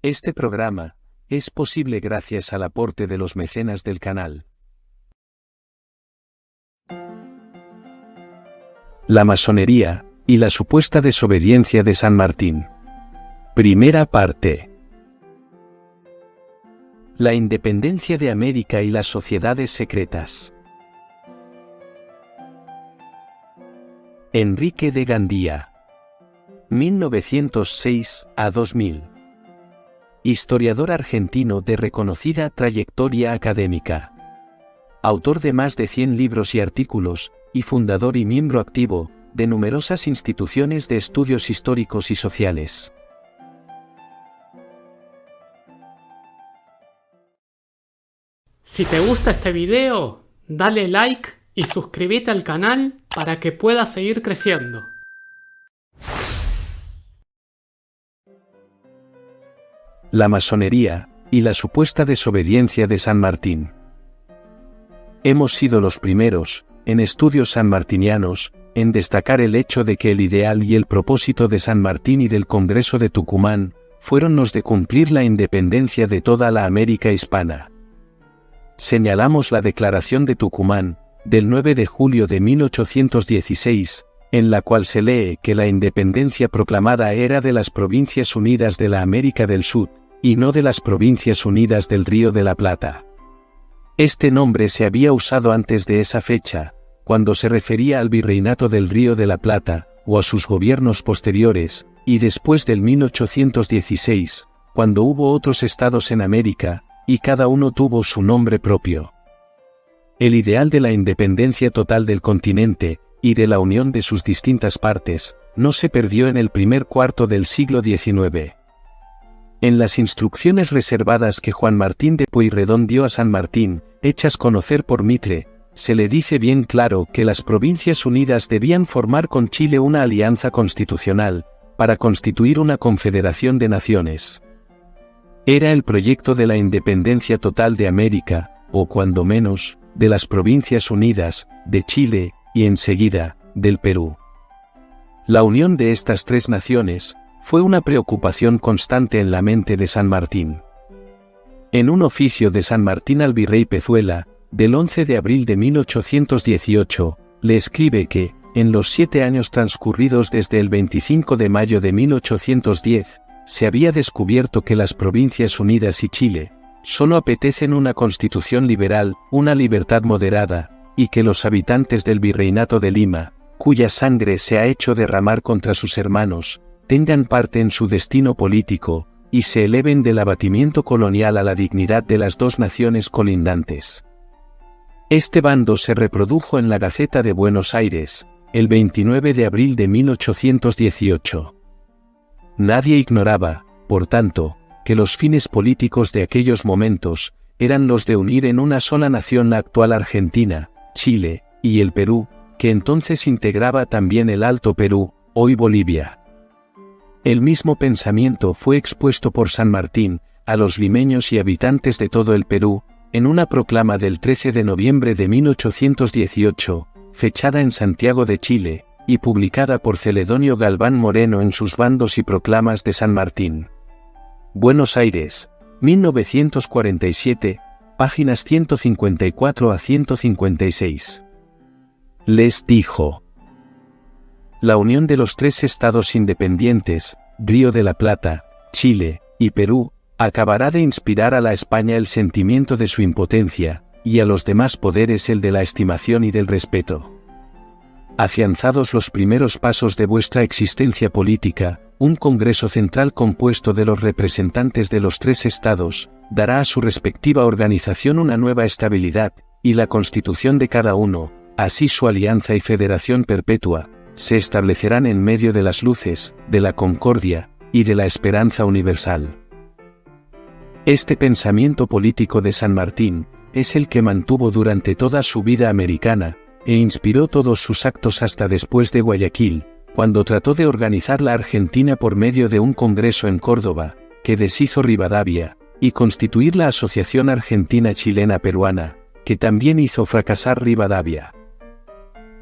Este programa es posible gracias al aporte de los mecenas del canal. La masonería y la supuesta desobediencia de San Martín. Primera parte. La independencia de América y las sociedades secretas. Enrique de Gandía. 1906 a 2000. Historiador argentino de reconocida trayectoria académica. Autor de más de 100 libros y artículos, y fundador y miembro activo de numerosas instituciones de estudios históricos y sociales. Si te gusta este video, dale like y suscríbete al canal para que puedas seguir creciendo. La masonería y la supuesta desobediencia de San Martín. Hemos sido los primeros, en estudios sanmartinianos, en destacar el hecho de que el ideal y el propósito de San Martín y del Congreso de Tucumán fueron los de cumplir la independencia de toda la América hispana. Señalamos la Declaración de Tucumán, del 9 de julio de 1816, en la cual se lee que la independencia proclamada era de las Provincias Unidas de la América del Sur, y no de las Provincias Unidas del Río de la Plata. Este nombre se había usado antes de esa fecha, cuando se refería al Virreinato del Río de la Plata, o a sus gobiernos posteriores, y después del 1816, cuando hubo otros estados en América, y cada uno tuvo su nombre propio. El ideal de la independencia total del continente, y de la unión de sus distintas partes, no se perdió en el primer cuarto del siglo XIX. En las instrucciones reservadas que Juan Martín de Pueyrredón dio a San Martín, hechas conocer por Mitre, se le dice bien claro que las Provincias Unidas debían formar con Chile una alianza constitucional, para constituir una confederación de naciones. Era el proyecto de la independencia total de América, o cuando menos, de las Provincias Unidas, de Chile, y enseguida, del Perú. La unión de estas tres naciones fue una preocupación constante en la mente de San Martín. En un oficio de San Martín al virrey Pezuela, del 11 de abril de 1818, le escribe que, en los 7 años transcurridos desde el 25 de mayo de 1810, se había descubierto que las Provincias Unidas y Chile solo apetecen una constitución liberal, una libertad moderada, y que los habitantes del Virreinato de Lima, cuya sangre se ha hecho derramar contra sus hermanos, tengan parte en su destino político, y se eleven del abatimiento colonial a la dignidad de las dos naciones colindantes. Este bando se reprodujo en la Gaceta de Buenos Aires, el 29 de abril de 1818. Nadie ignoraba, por tanto, que los fines políticos de aquellos momentos eran los de unir en una sola nación la actual Argentina, Chile, y el Perú, que entonces integraba también el Alto Perú, hoy Bolivia. El mismo pensamiento fue expuesto por San Martín a los limeños y habitantes de todo el Perú, en una proclama del 13 de noviembre de 1818, fechada en Santiago de Chile, y publicada por Celedonio Galván Moreno en sus bandos y proclamas de San Martín. Buenos Aires, 1947, páginas 154 a 156. Les dijo: la unión de los tres estados independientes, Río de la Plata, Chile y Perú, acabará de inspirar a la España el sentimiento de su impotencia, y a los demás poderes el de la estimación y del respeto. Afianzados los primeros pasos de vuestra existencia política, un Congreso Central compuesto de los representantes de los tres estados, dará a su respectiva organización una nueva estabilidad, y la constitución de cada uno, así su alianza y federación perpetua, se establecerán en medio de las luces, de la concordia, y de la esperanza universal. Este pensamiento político de San Martín es el que mantuvo durante toda su vida americana, e inspiró todos sus actos hasta después de Guayaquil, cuando trató de organizar la Argentina por medio de un congreso en Córdoba, que deshizo Rivadavia, y constituir la Asociación Argentina Chilena Peruana, que también hizo fracasar Rivadavia.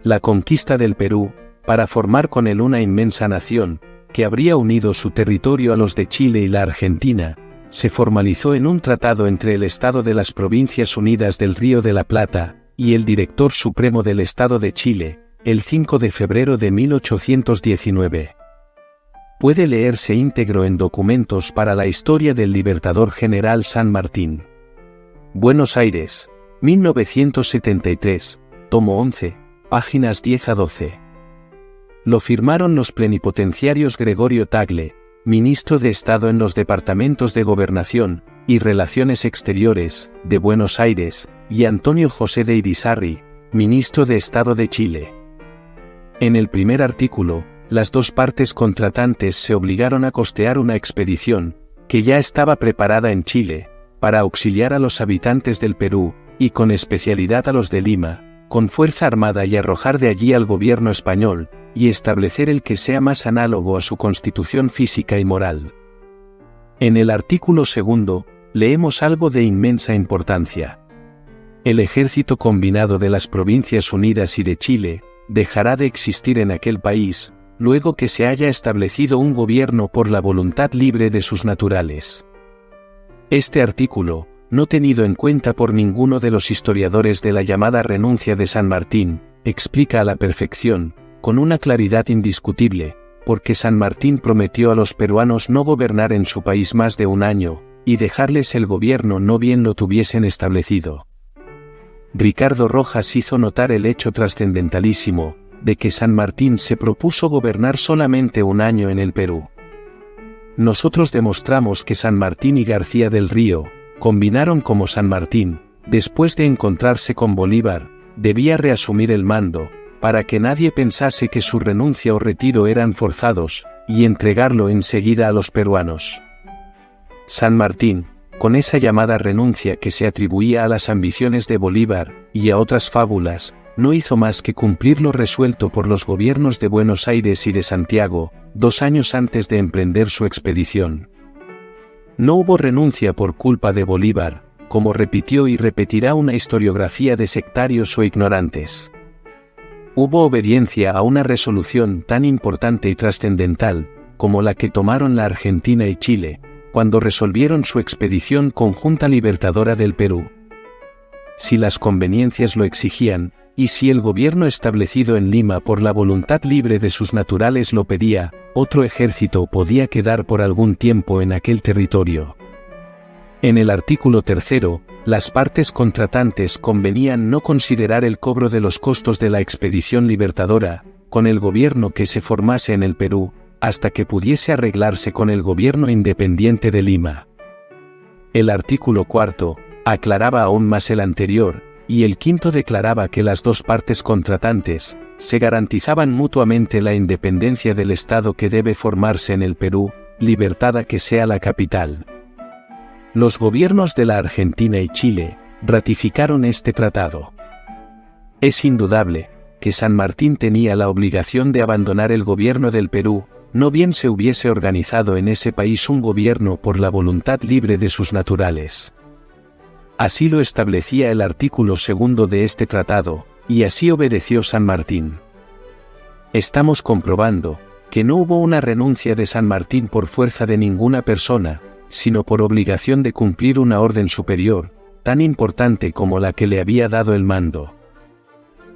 La conquista del Perú, para formar con él una inmensa nación, que habría unido su territorio a los de Chile y la Argentina, se formalizó en un tratado entre el Estado de las Provincias Unidas del Río de la Plata y el Director Supremo del Estado de Chile, el 5 de febrero de 1819. Puede leerse íntegro en Documentos para la Historia del Libertador General San Martín. Buenos Aires, 1973, tomo 11, páginas 10 a 12. Lo firmaron los plenipotenciarios Gregorio Tagle, ministro de Estado en los departamentos de Gobernación y Relaciones Exteriores de Buenos Aires, y Antonio José de Irizarry, ministro de Estado de Chile. En el primer artículo, las dos partes contratantes se obligaron a costear una expedición, que ya estaba preparada en Chile, para auxiliar a los habitantes del Perú, y con especialidad a los de Lima, con fuerza armada y arrojar de allí al gobierno español, y establecer el que sea más análogo a su constitución física y moral. En el artículo segundo, leemos algo de inmensa importancia. El ejército combinado de las Provincias Unidas y de Chile, dejará de existir en aquel país, luego que se haya establecido un gobierno por la voluntad libre de sus naturales. Este artículo, no tenido en cuenta por ninguno de los historiadores de la llamada renuncia de San Martín, explica a la perfección, con una claridad indiscutible, porque San Martín prometió a los peruanos no gobernar en su país más de un año, y dejarles el gobierno no bien lo tuviesen establecido. Ricardo Rojas hizo notar el hecho trascendentalísimo, de que San Martín se propuso gobernar solamente un año en el Perú. Nosotros demostramos que San Martín y García del Río, combinaron como San Martín, después de encontrarse con Bolívar, debía reasumir el mando, para que nadie pensase que su renuncia o retiro eran forzados, y entregarlo enseguida a los peruanos. San Martín, con esa llamada renuncia que se atribuía a las ambiciones de Bolívar, y a otras fábulas, no hizo más que cumplir lo resuelto por los gobiernos de Buenos Aires y de Santiago, 2 años antes de emprender su expedición. No hubo renuncia por culpa de Bolívar, como repitió y repetirá una historiografía de sectarios o ignorantes. Hubo obediencia a una resolución tan importante y trascendental, como la que tomaron la Argentina y Chile, cuando resolvieron su expedición conjunta libertadora del Perú. Si las conveniencias lo exigían, y si el gobierno establecido en Lima por la voluntad libre de sus naturales lo pedía, otro ejército podía quedar por algún tiempo en aquel territorio. En el artículo tercero, las partes contratantes convenían no considerar el cobro de los costos de la expedición libertadora, con el gobierno que se formase en el Perú, hasta que pudiese arreglarse con el gobierno independiente de Lima. El artículo cuarto, aclaraba aún más el anterior, y el quinto declaraba que las dos partes contratantes, se garantizaban mutuamente la independencia del Estado que debe formarse en el Perú, libertada que sea la capital. Los gobiernos de la Argentina y Chile ratificaron este tratado. Es indudable que San Martín tenía la obligación de abandonar el gobierno del Perú, no bien se hubiese organizado en ese país un gobierno por la voluntad libre de sus naturales. Así lo establecía el artículo segundo de este tratado, y así obedeció San Martín. Estamos comprobando que no hubo una renuncia de San Martín por fuerza de ninguna persona, sino por obligación de cumplir una orden superior, tan importante como la que le había dado el mando.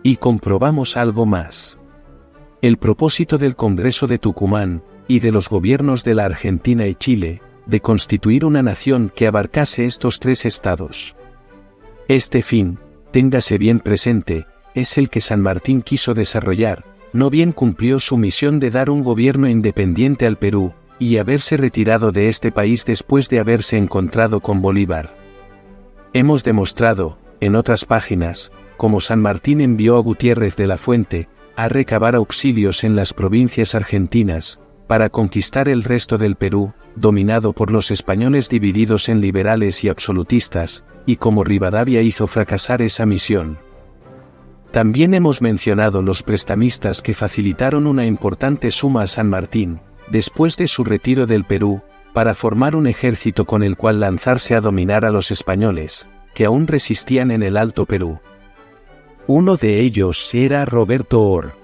Y comprobamos algo más. El propósito del Congreso de Tucumán, y de los gobiernos de la Argentina y Chile, de constituir una nación que abarcase estos 3 estados. Este fin, téngase bien presente, es el que San Martín quiso desarrollar, no bien cumplió su misión de dar un gobierno independiente al Perú, y haberse retirado de este país después de haberse encontrado con Bolívar. Hemos demostrado, en otras páginas, cómo San Martín envió a Gutiérrez de la Fuente, a recabar auxilios en las provincias argentinas, para conquistar el resto del Perú, dominado por los españoles divididos en liberales y absolutistas, y como Rivadavia hizo fracasar esa misión. También hemos mencionado los prestamistas que facilitaron una importante suma a San Martín, después de su retiro del Perú, para formar un ejército con el cual lanzarse a dominar a los españoles, que aún resistían en el Alto Perú. Uno de ellos era Roberto Or.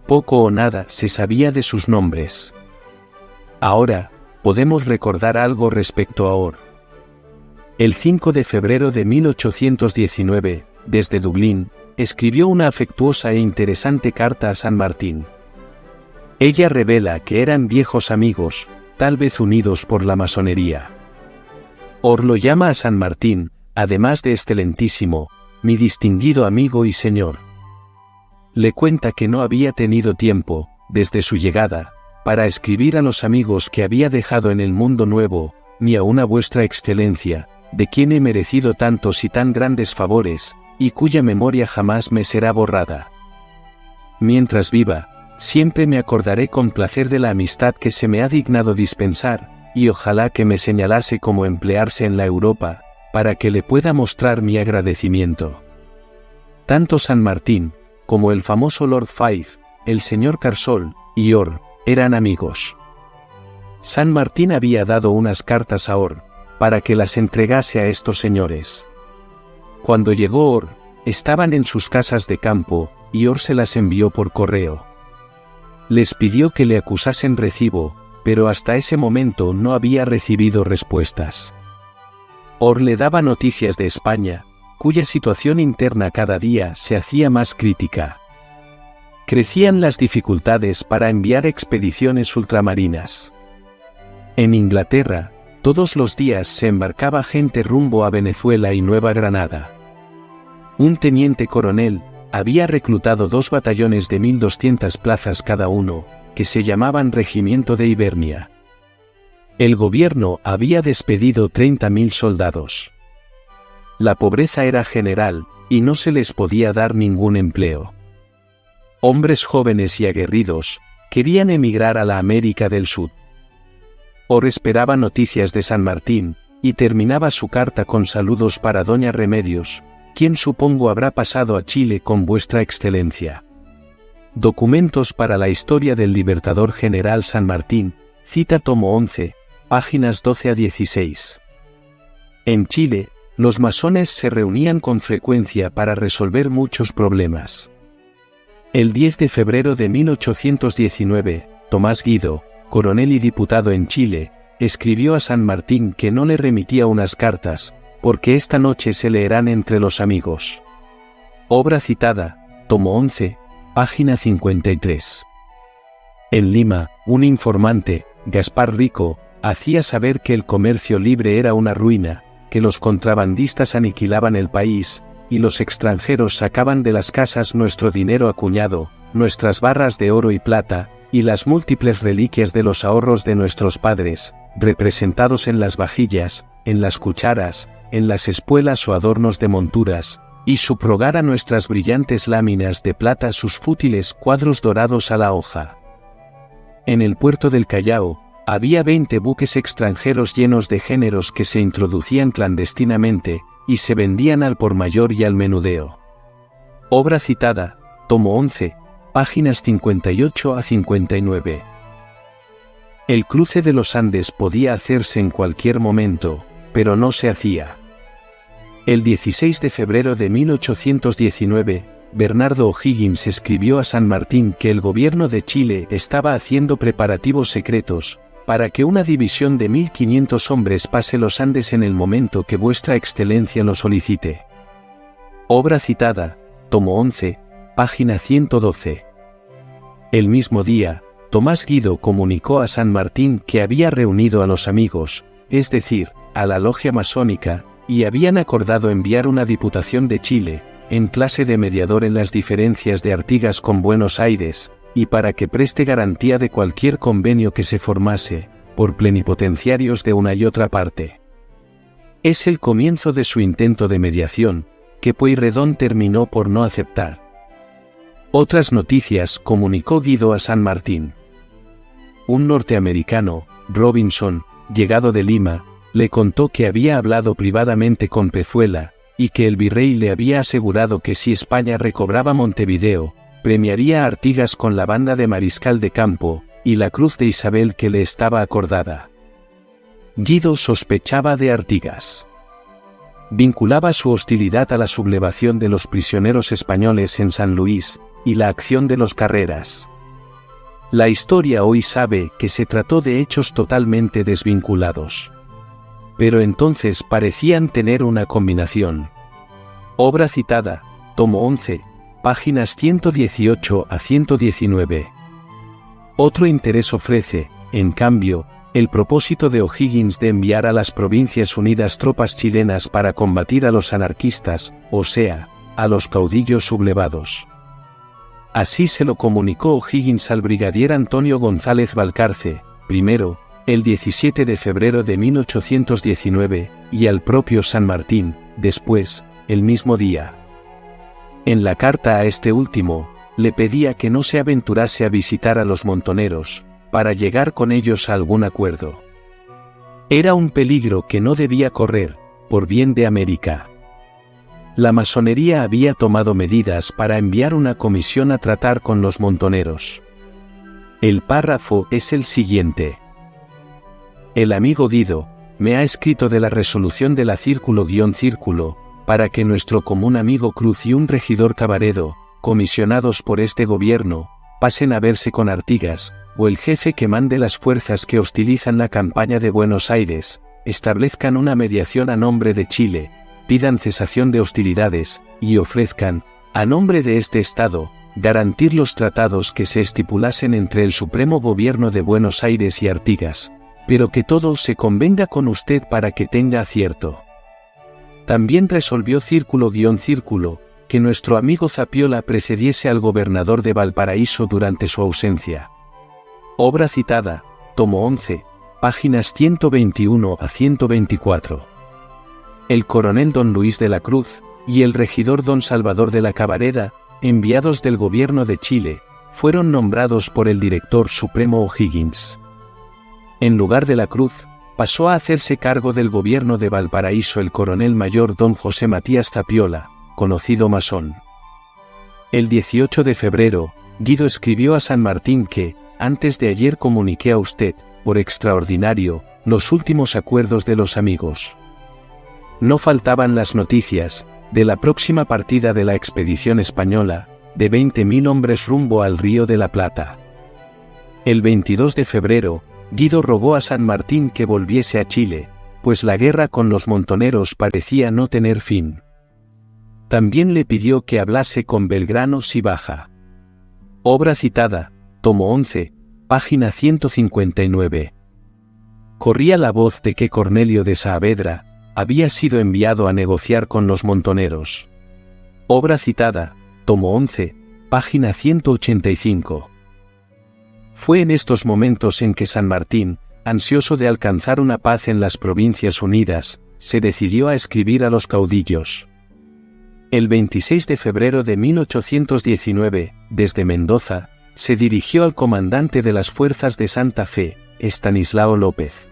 Poco o nada se sabía de sus nombres. Ahora, podemos recordar algo respecto a Or. El 5 de febrero de 1819, desde Dublín, escribió una afectuosa e interesante carta a San Martín. Ella revela que eran viejos amigos, tal vez unidos por la masonería. Or lo llama a San Martín, además de excelentísimo, mi distinguido amigo y señor. Le cuenta que no había tenido tiempo, desde su llegada, para escribir a los amigos que había dejado en el mundo nuevo, ni aun a vuestra excelencia, de quien he merecido tantos y tan grandes favores, y cuya memoria jamás me será borrada. Mientras viva, siempre me acordaré con placer de la amistad que se me ha dignado dispensar, y ojalá que me señalase cómo emplearse en la Europa, para que le pueda mostrar mi agradecimiento. Tanto San Martín, como el famoso Lord Fife, el señor Carsol, y Or, eran amigos. San Martín había dado unas cartas a Or, para que las entregase a estos señores. Cuando llegó Or, estaban en sus casas de campo, y Or se las envió por correo. Les pidió que le acusasen recibo, pero hasta ese momento no había recibido respuestas. Or le daba noticias de España, cuya situación interna cada día se hacía más crítica. Crecían las dificultades para enviar expediciones ultramarinas. En Inglaterra, todos los días se embarcaba gente rumbo a Venezuela y Nueva Granada. Un teniente coronel había reclutado 2 batallones de 1.200 plazas cada uno, que se llamaban Regimiento de Ibernia. El gobierno había despedido 30.000 soldados. La pobreza era general, y no se les podía dar ningún empleo. Hombres jóvenes y aguerridos querían emigrar a la América del Sur. Or esperaba noticias de San Martín, y terminaba su carta con saludos para doña Remedios, quien supongo habrá pasado a Chile con vuestra excelencia. Documentos para la historia del Libertador General San Martín, cita tomo 11, páginas 12 a 16. En Chile, los masones se reunían con frecuencia para resolver muchos problemas. El 10 de febrero de 1819, Tomás Guido, coronel y diputado en Chile, escribió a San Martín que no le remitía unas cartas, porque esta noche se leerán entre los amigos. Obra citada, tomo 11, página 53. En Lima, un informante, Gaspar Rico, hacía saber que el comercio libre era una ruina, que los contrabandistas aniquilaban el país, y los extranjeros sacaban de las casas nuestro dinero acuñado, nuestras barras de oro y plata, y las múltiples reliquias de los ahorros de nuestros padres, representados en las vajillas, en las cucharas, en las espuelas o adornos de monturas, y subrogar a nuestras brillantes láminas de plata sus fútiles cuadros dorados a la hoja. En el puerto del Callao, había 20 buques extranjeros llenos de géneros que se introducían clandestinamente, y se vendían al por mayor y al menudeo. Obra citada, tomo 11, páginas 58 a 59. El cruce de los Andes podía hacerse en cualquier momento, pero no se hacía. El 16 de febrero de 1819, Bernardo O'Higgins escribió a San Martín que el gobierno de Chile estaba haciendo preparativos secretos, para que una división de 1.500 hombres pase los Andes en el momento que vuestra excelencia lo solicite. Obra citada, tomo 11, página 112. El mismo día, Tomás Guido comunicó a San Martín que había reunido a los amigos, es decir, a la logia masónica, y habían acordado enviar una diputación de Chile, en clase de mediador en las diferencias de Artigas con Buenos Aires, y para que preste garantía de cualquier convenio que se formase, por plenipotenciarios de una y otra parte. Es el comienzo de su intento de mediación, que Pueyrredón terminó por no aceptar. Otras noticias comunicó Guido a San Martín. Un norteamericano, Robinson, llegado de Lima, le contó que había hablado privadamente con Pezuela, y que el virrey le había asegurado que si España recobraba Montevideo, premiaría a Artigas con la banda de mariscal de campo, y la cruz de Isabel que le estaba acordada. Guido sospechaba de Artigas. Vinculaba su hostilidad a la sublevación de los prisioneros españoles en San Luis, y la acción de los Carreras. La historia hoy sabe que se trató de hechos totalmente desvinculados. Pero entonces parecían tener una combinación. Obra citada, tomo 11, páginas 118 a 119. Otro interés ofrece, en cambio, el propósito de O'Higgins de enviar a las Provincias Unidas tropas chilenas para combatir a los anarquistas, o sea, a los caudillos sublevados. Así se lo comunicó O'Higgins al brigadier Antonio González Valcarce, primero, el 17 de febrero de 1819, y al propio San Martín, después, el mismo día. En la carta a este último, le pedía que no se aventurase a visitar a los montoneros, para llegar con ellos a algún acuerdo. Era un peligro que no debía correr, por bien de América. La masonería había tomado medidas para enviar una comisión a tratar con los montoneros. El párrafo es el siguiente. El amigo Guido me ha escrito de la resolución de la Círculo-Círculo, para que nuestro común amigo Cruz y un regidor Tabaredo, comisionados por este gobierno, pasen a verse con Artigas, o el jefe que mande las fuerzas que hostilizan la campaña de Buenos Aires, establezcan una mediación a nombre de Chile, pidan cesación de hostilidades, y ofrezcan, a nombre de este Estado, garantir los tratados que se estipulasen entre el Supremo Gobierno de Buenos Aires y Artigas, pero que todo se convenga con usted para que tenga acierto. También resolvió Círculo-Círculo, que nuestro amigo Zapiola precediese al gobernador de Valparaíso durante su ausencia. Obra citada, tomo 11, páginas 121 a 124. El coronel don Luis de la Cruz, y el regidor don Salvador de la Cabareda, enviados del gobierno de Chile, fueron nombrados por el director supremo O'Higgins. En lugar de la Cruz, pasó a hacerse cargo del gobierno de Valparaíso el coronel mayor don José Matías Zapiola, conocido masón. El 18 de febrero, Guido escribió a San Martín que, antes de ayer comuniqué a usted, por extraordinario, los últimos acuerdos de los amigos. No faltaban las noticias de la próxima partida de la expedición española, de 20.000 hombres rumbo al Río de la Plata. El 22 de febrero, Guido rogó a San Martín que volviese a Chile, pues la guerra con los montoneros parecía no tener fin. También le pidió que hablase con Belgrano si baja. Obra citada, tomo 11, página 159. Corría la voz de que Cornelio de Saavedra había sido enviado a negociar con los montoneros. Obra citada, tomo 11, página 185. Fue en estos momentos en que San Martín, ansioso de alcanzar una paz en las Provincias Unidas, se decidió a escribir a los caudillos. El 26 de febrero de 1819, desde Mendoza, se dirigió al comandante de las fuerzas de Santa Fe, Estanislao López.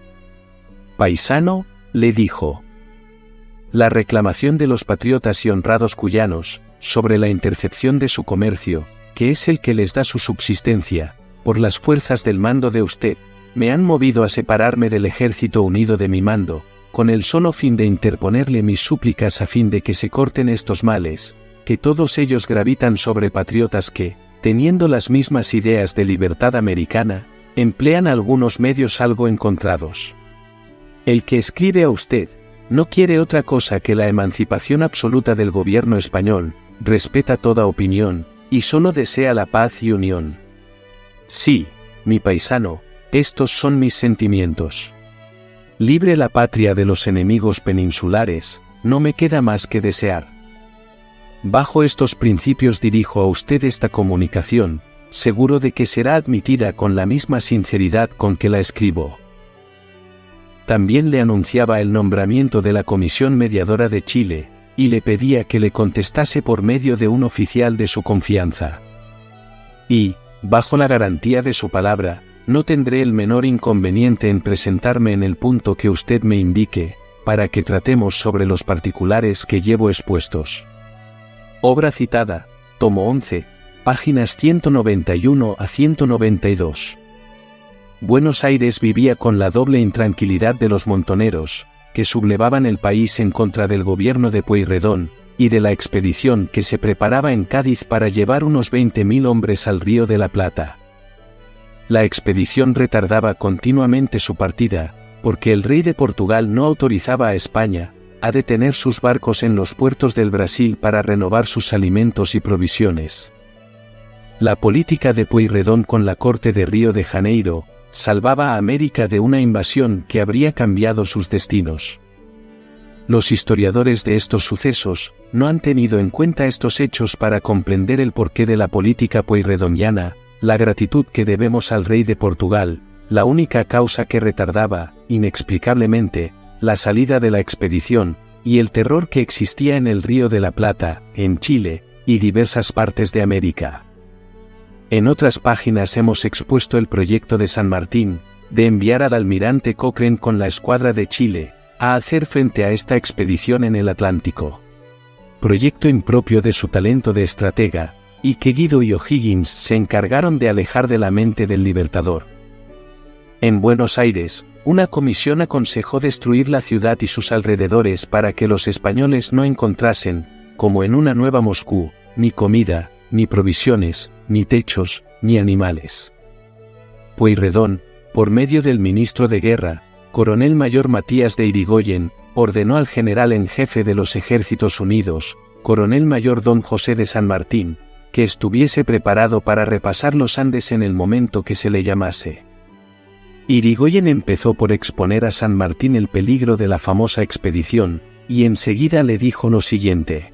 Paisano, le dijo. La reclamación de los patriotas y honrados cuyanos, sobre la intercepción de su comercio, que es el que les da su subsistencia, por las fuerzas del mando de usted, me han movido a separarme del ejército unido de mi mando, con el solo fin de interponerle mis súplicas a fin de que se corten estos males, que todos ellos gravitan sobre patriotas que, teniendo las mismas ideas de libertad americana, emplean algunos medios algo encontrados. El que escribe a usted, no quiere otra cosa que la emancipación absoluta del gobierno español, respeta toda opinión, y solo desea la paz y unión. Sí, mi paisano, estos son mis sentimientos. Libre la patria de los enemigos peninsulares, no me queda más que desear. Bajo estos principios dirijo a usted esta comunicación, seguro de que será admitida con la misma sinceridad con que la escribo. También le anunciaba el nombramiento de la Comisión Mediadora de Chile, y le pedía que le contestase por medio de un oficial de su confianza. Y, bajo la garantía de su palabra, no tendré el menor inconveniente en presentarme en el punto que usted me indique, para que tratemos sobre los particulares que llevo expuestos. Obra citada, tomo 11, páginas 191 a 192. Buenos Aires vivía con la doble intranquilidad de los montoneros, que sublevaban el país en contra del gobierno de Pueyrredón, y de la expedición que se preparaba en Cádiz para llevar unos 20.000 hombres al Río de la Plata. la expedición retardaba continuamente su partida, porque el rey de Portugal no autorizaba a España a detener sus barcos en los puertos del Brasil para renovar sus alimentos y provisiones. La política de Pueyrredón con la corte de Río de Janeiro salvaba a América de una invasión que habría cambiado sus destinos. Los historiadores de estos sucesos no han tenido en cuenta estos hechos para comprender el porqué de la política pueyrredoniana, la gratitud que debemos al rey de Portugal, la única causa que retardaba, inexplicablemente, la salida de la expedición, y el terror que existía en el Río de la Plata, en Chile, y diversas partes de América. En otras páginas hemos expuesto el proyecto de San Martín, de enviar al almirante Cochrane con la escuadra de Chile, a hacer frente a esta expedición en el Atlántico. Proyecto impropio de su talento de estratega, y que Guido y O'Higgins se encargaron de alejar de la mente del Libertador. En Buenos Aires, una comisión aconsejó destruir la ciudad y sus alrededores para que los españoles no encontrasen, como en una nueva Moscú, ni comida, ni provisiones, ni techos, ni animales. Pueyrredón, por medio del ministro de Guerra, Coronel Mayor Matías de Irigoyen, ordenó al general en jefe de los Ejércitos Unidos, Coronel Mayor Don José de San Martín, que estuviese preparado para repasar los Andes en el momento que se le llamase. Irigoyen empezó por exponer a San Martín el peligro de la famosa expedición, y enseguida le dijo lo siguiente: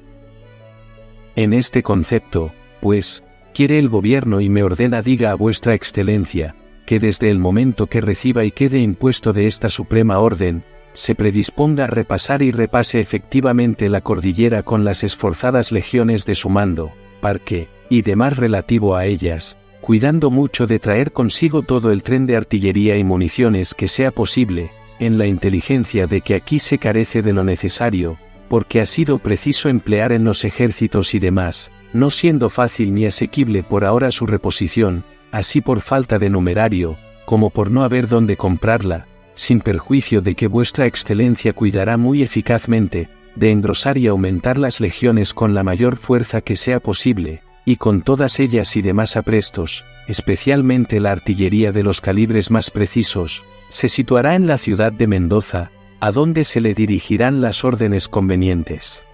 en este concepto, pues, quiere el gobierno y me ordena diga a vuestra excelencia, que desde el momento que reciba y quede impuesto de esta suprema orden, se predisponga a repasar y repase efectivamente la cordillera con las esforzadas legiones de su mando, parque, y demás relativo a ellas, cuidando mucho de traer consigo todo el tren de artillería y municiones que sea posible, en la inteligencia de que aquí se carece de lo necesario, porque ha sido preciso emplear en los ejércitos y demás, no siendo fácil ni asequible por ahora su reposición, así por falta de numerario, como por no haber dónde comprarla, sin perjuicio de que vuestra excelencia cuidará muy eficazmente, de engrosar y aumentar las legiones con la mayor fuerza que sea posible, y con todas ellas y demás aprestos, especialmente la artillería de los calibres más precisos, se situará en la ciudad de Mendoza, a donde se le dirigirán las órdenes convenientes.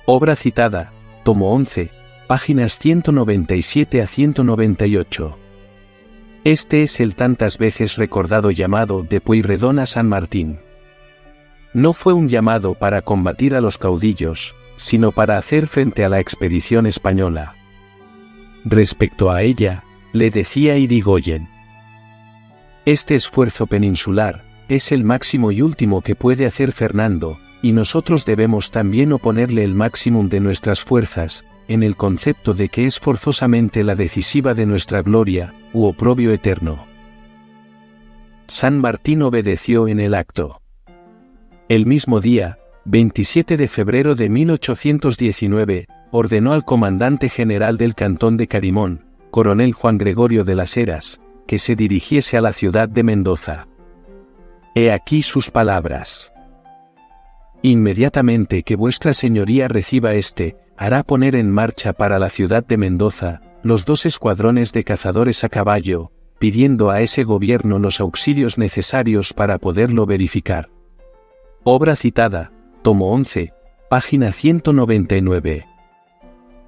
Obra citada, tomo 11, páginas 197 a 198. Este es el tantas veces recordado llamado de Pueyrredón a San Martín. No fue un llamado para combatir a los caudillos, sino para hacer frente a la expedición española. Respecto a ella, le decía Irigoyen: este esfuerzo peninsular es el máximo y último que puede hacer Fernando, y nosotros debemos también oponerle el máximum de nuestras fuerzas, en el concepto de que es forzosamente la decisiva de nuestra gloria, u oprobio eterno. San Martín obedeció en el acto. El mismo día, 27 de febrero de 1819, ordenó al comandante general del cantón de Carimón, coronel Juan Gregorio de las Heras, que se dirigiese a la ciudad de Mendoza. He aquí sus palabras: inmediatamente que vuestra señoría reciba hará poner en marcha para la ciudad de Mendoza los 2 escuadrones de cazadores a caballo, pidiendo a ese gobierno los auxilios necesarios para poderlo verificar. Obra citada, tomo 11, página 199.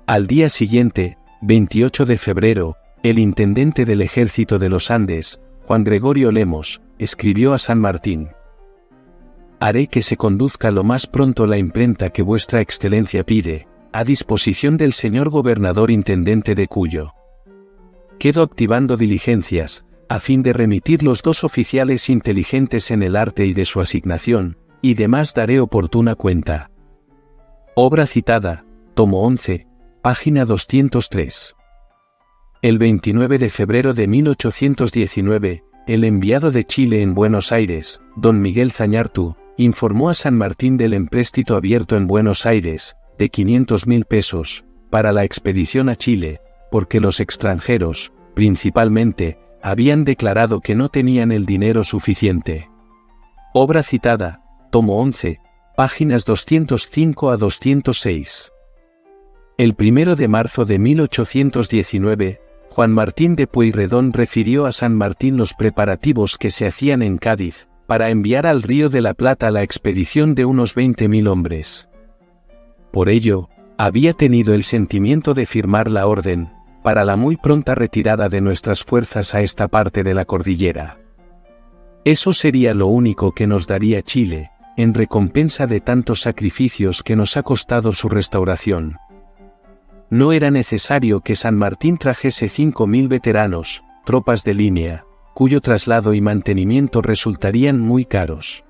Al día siguiente, 28 de febrero, el intendente del ejército de los Andes, Juan Gregorio Lemos, escribió a San Martín: haré que se conduzca lo más pronto la imprenta que vuestra excelencia pide, a disposición del señor gobernador intendente de Cuyo. Quedo activando diligencias, a fin de remitir los 2 oficiales inteligentes en el arte y de su asignación, y demás daré oportuna cuenta. Obra citada, tomo 11, página 203. El 29 de febrero de 1819, el enviado de Chile en Buenos Aires, don Miguel Zañartu, informó a San Martín del empréstito abierto en Buenos Aires, de 500.000 pesos, para la expedición a Chile, porque los extranjeros, principalmente, habían declarado que no tenían el dinero suficiente. Obra citada, tomo 11, páginas 205 a 206. El 1 de marzo de 1819, Juan Martín de Pueyrredón refirió a San Martín los preparativos que se hacían en Cádiz, para enviar al Río de la Plata la expedición de unos 20.000 hombres. Por ello, había tenido el sentimiento de firmar la orden, para la muy pronta retirada de nuestras fuerzas a esta parte de la cordillera. Eso sería lo único que nos daría Chile, en recompensa de tantos sacrificios que nos ha costado su restauración. No era necesario que San Martín trajese 5.000 veteranos, tropas de línea, cuyo traslado y mantenimiento resultarían muy caros.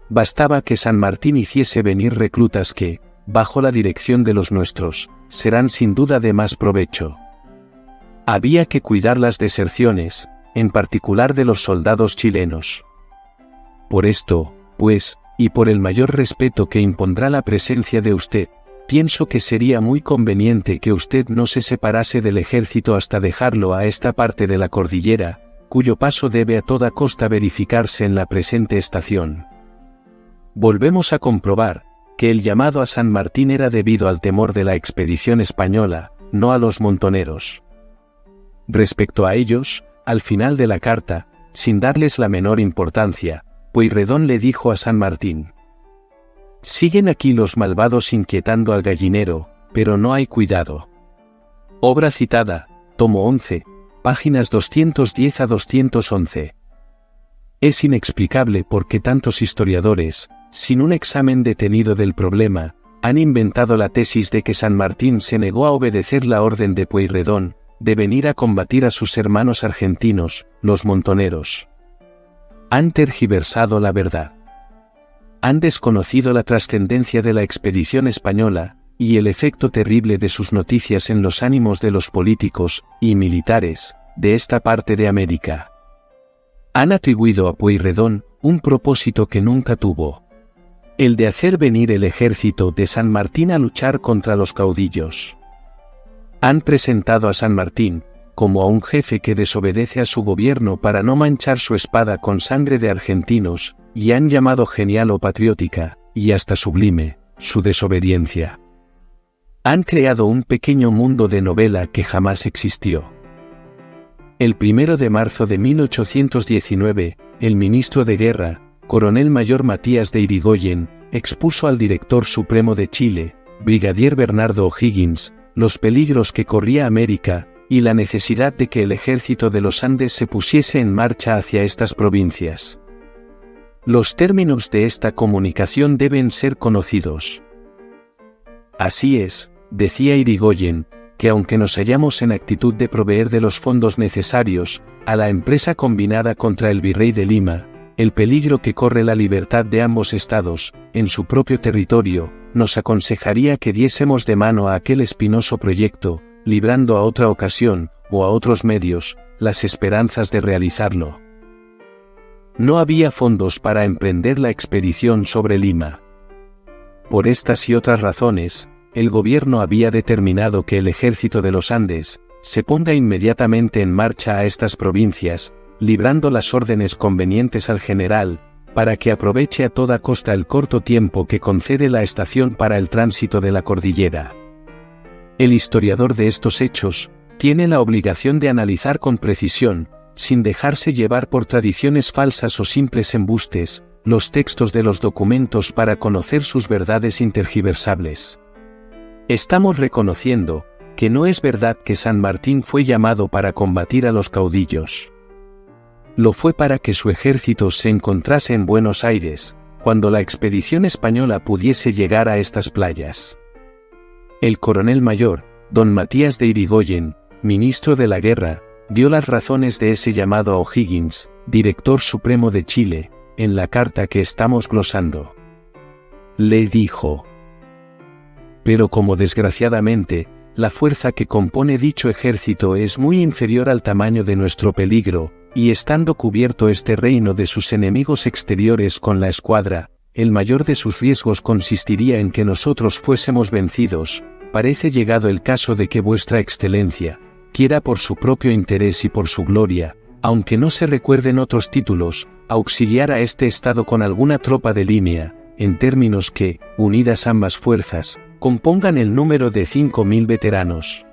Bastaba que San Martín hiciese venir reclutas que, bajo la dirección de los nuestros, serán sin duda de más provecho. Había que cuidar las deserciones, en particular de los soldados chilenos. Por esto, pues, y por el mayor respeto que impondrá la presencia de usted, pienso que sería muy conveniente que usted no se separase del ejército hasta dejarlo a esta parte de la cordillera, cuyo paso debe a toda costa verificarse en la presente estación. Volvemos a comprobar que el llamado a San Martín era debido al temor de la expedición española, no a los montoneros. Respecto a ellos, al final de la carta, sin darles la menor importancia, Pueyrredón le dijo a San Martín: «Siguen aquí los malvados inquietando al gallinero, pero no hay cuidado». Obra citada, tomo 11, páginas 210 a 211. Es inexplicable por qué tantos historiadores, sin un examen detenido del problema, han inventado la tesis de que San Martín se negó a obedecer la orden de Pueyrredón, de venir a combatir a sus hermanos argentinos, los montoneros. Han tergiversado la verdad. Han desconocido la trascendencia de la expedición española, y el efecto terrible de sus noticias en los ánimos de los políticos y militares de esta parte de América. Han atribuido a Pueyrredón un propósito que nunca tuvo: el de hacer venir el ejército de San Martín a luchar contra los caudillos. Han presentado a San Martín como a un jefe que desobedece a su gobierno para no manchar su espada con sangre de argentinos, y han llamado genial o patriótica, y hasta sublime, su desobediencia. Han creado un pequeño mundo de novela que jamás existió. El 1 de marzo de 1819, el ministro de Guerra, coronel mayor Matías de Irigoyen, expuso al director supremo de Chile, brigadier Bernardo O'Higgins, los peligros que corría América, y la necesidad de que el ejército de los Andes se pusiese en marcha hacia estas provincias. Los términos de esta comunicación deben ser conocidos. Así es, decía Irigoyen, que aunque nos hallamos en actitud de proveer de los fondos necesarios a la empresa combinada contra el virrey de Lima, el peligro que corre la libertad de ambos estados, en su propio territorio, nos aconsejaría que diésemos de mano a aquel espinoso proyecto, librando a otra ocasión, o a otros medios, las esperanzas de realizarlo. No había fondos para emprender la expedición sobre Lima. Por estas y otras razones, el gobierno había determinado que el ejército de los Andes se ponga inmediatamente en marcha a estas provincias, librando las órdenes convenientes al general, para que aproveche a toda costa el corto tiempo que concede la estación para el tránsito de la cordillera. El historiador de estos hechos tiene la obligación de analizar con precisión, sin dejarse llevar por tradiciones falsas o simples embustes, los textos de los documentos para conocer sus verdades intergiversables. Estamos reconociendo que no es verdad que San Martín fue llamado para combatir a los caudillos. Lo fue para que su ejército se encontrase en Buenos Aires, cuando la expedición española pudiese llegar a estas playas. El coronel mayor, don Matías de Irigoyen, ministro de la Guerra, dio las razones de ese llamado a O'Higgins, director supremo de Chile, en la carta que estamos glosando. Le dijo: «Pero como desgraciadamente, la fuerza que compone dicho ejército es muy inferior al tamaño de nuestro peligro, y estando cubierto este reino de sus enemigos exteriores con la escuadra, el mayor de sus riesgos consistiría en que nosotros fuésemos vencidos, parece llegado el caso de que vuestra excelencia, quiera por su propio interés y por su gloria, aunque no se recuerden otros títulos, auxiliar a este estado con alguna tropa de línea, en términos que, unidas ambas fuerzas, compongan el número de 5.000 veteranos.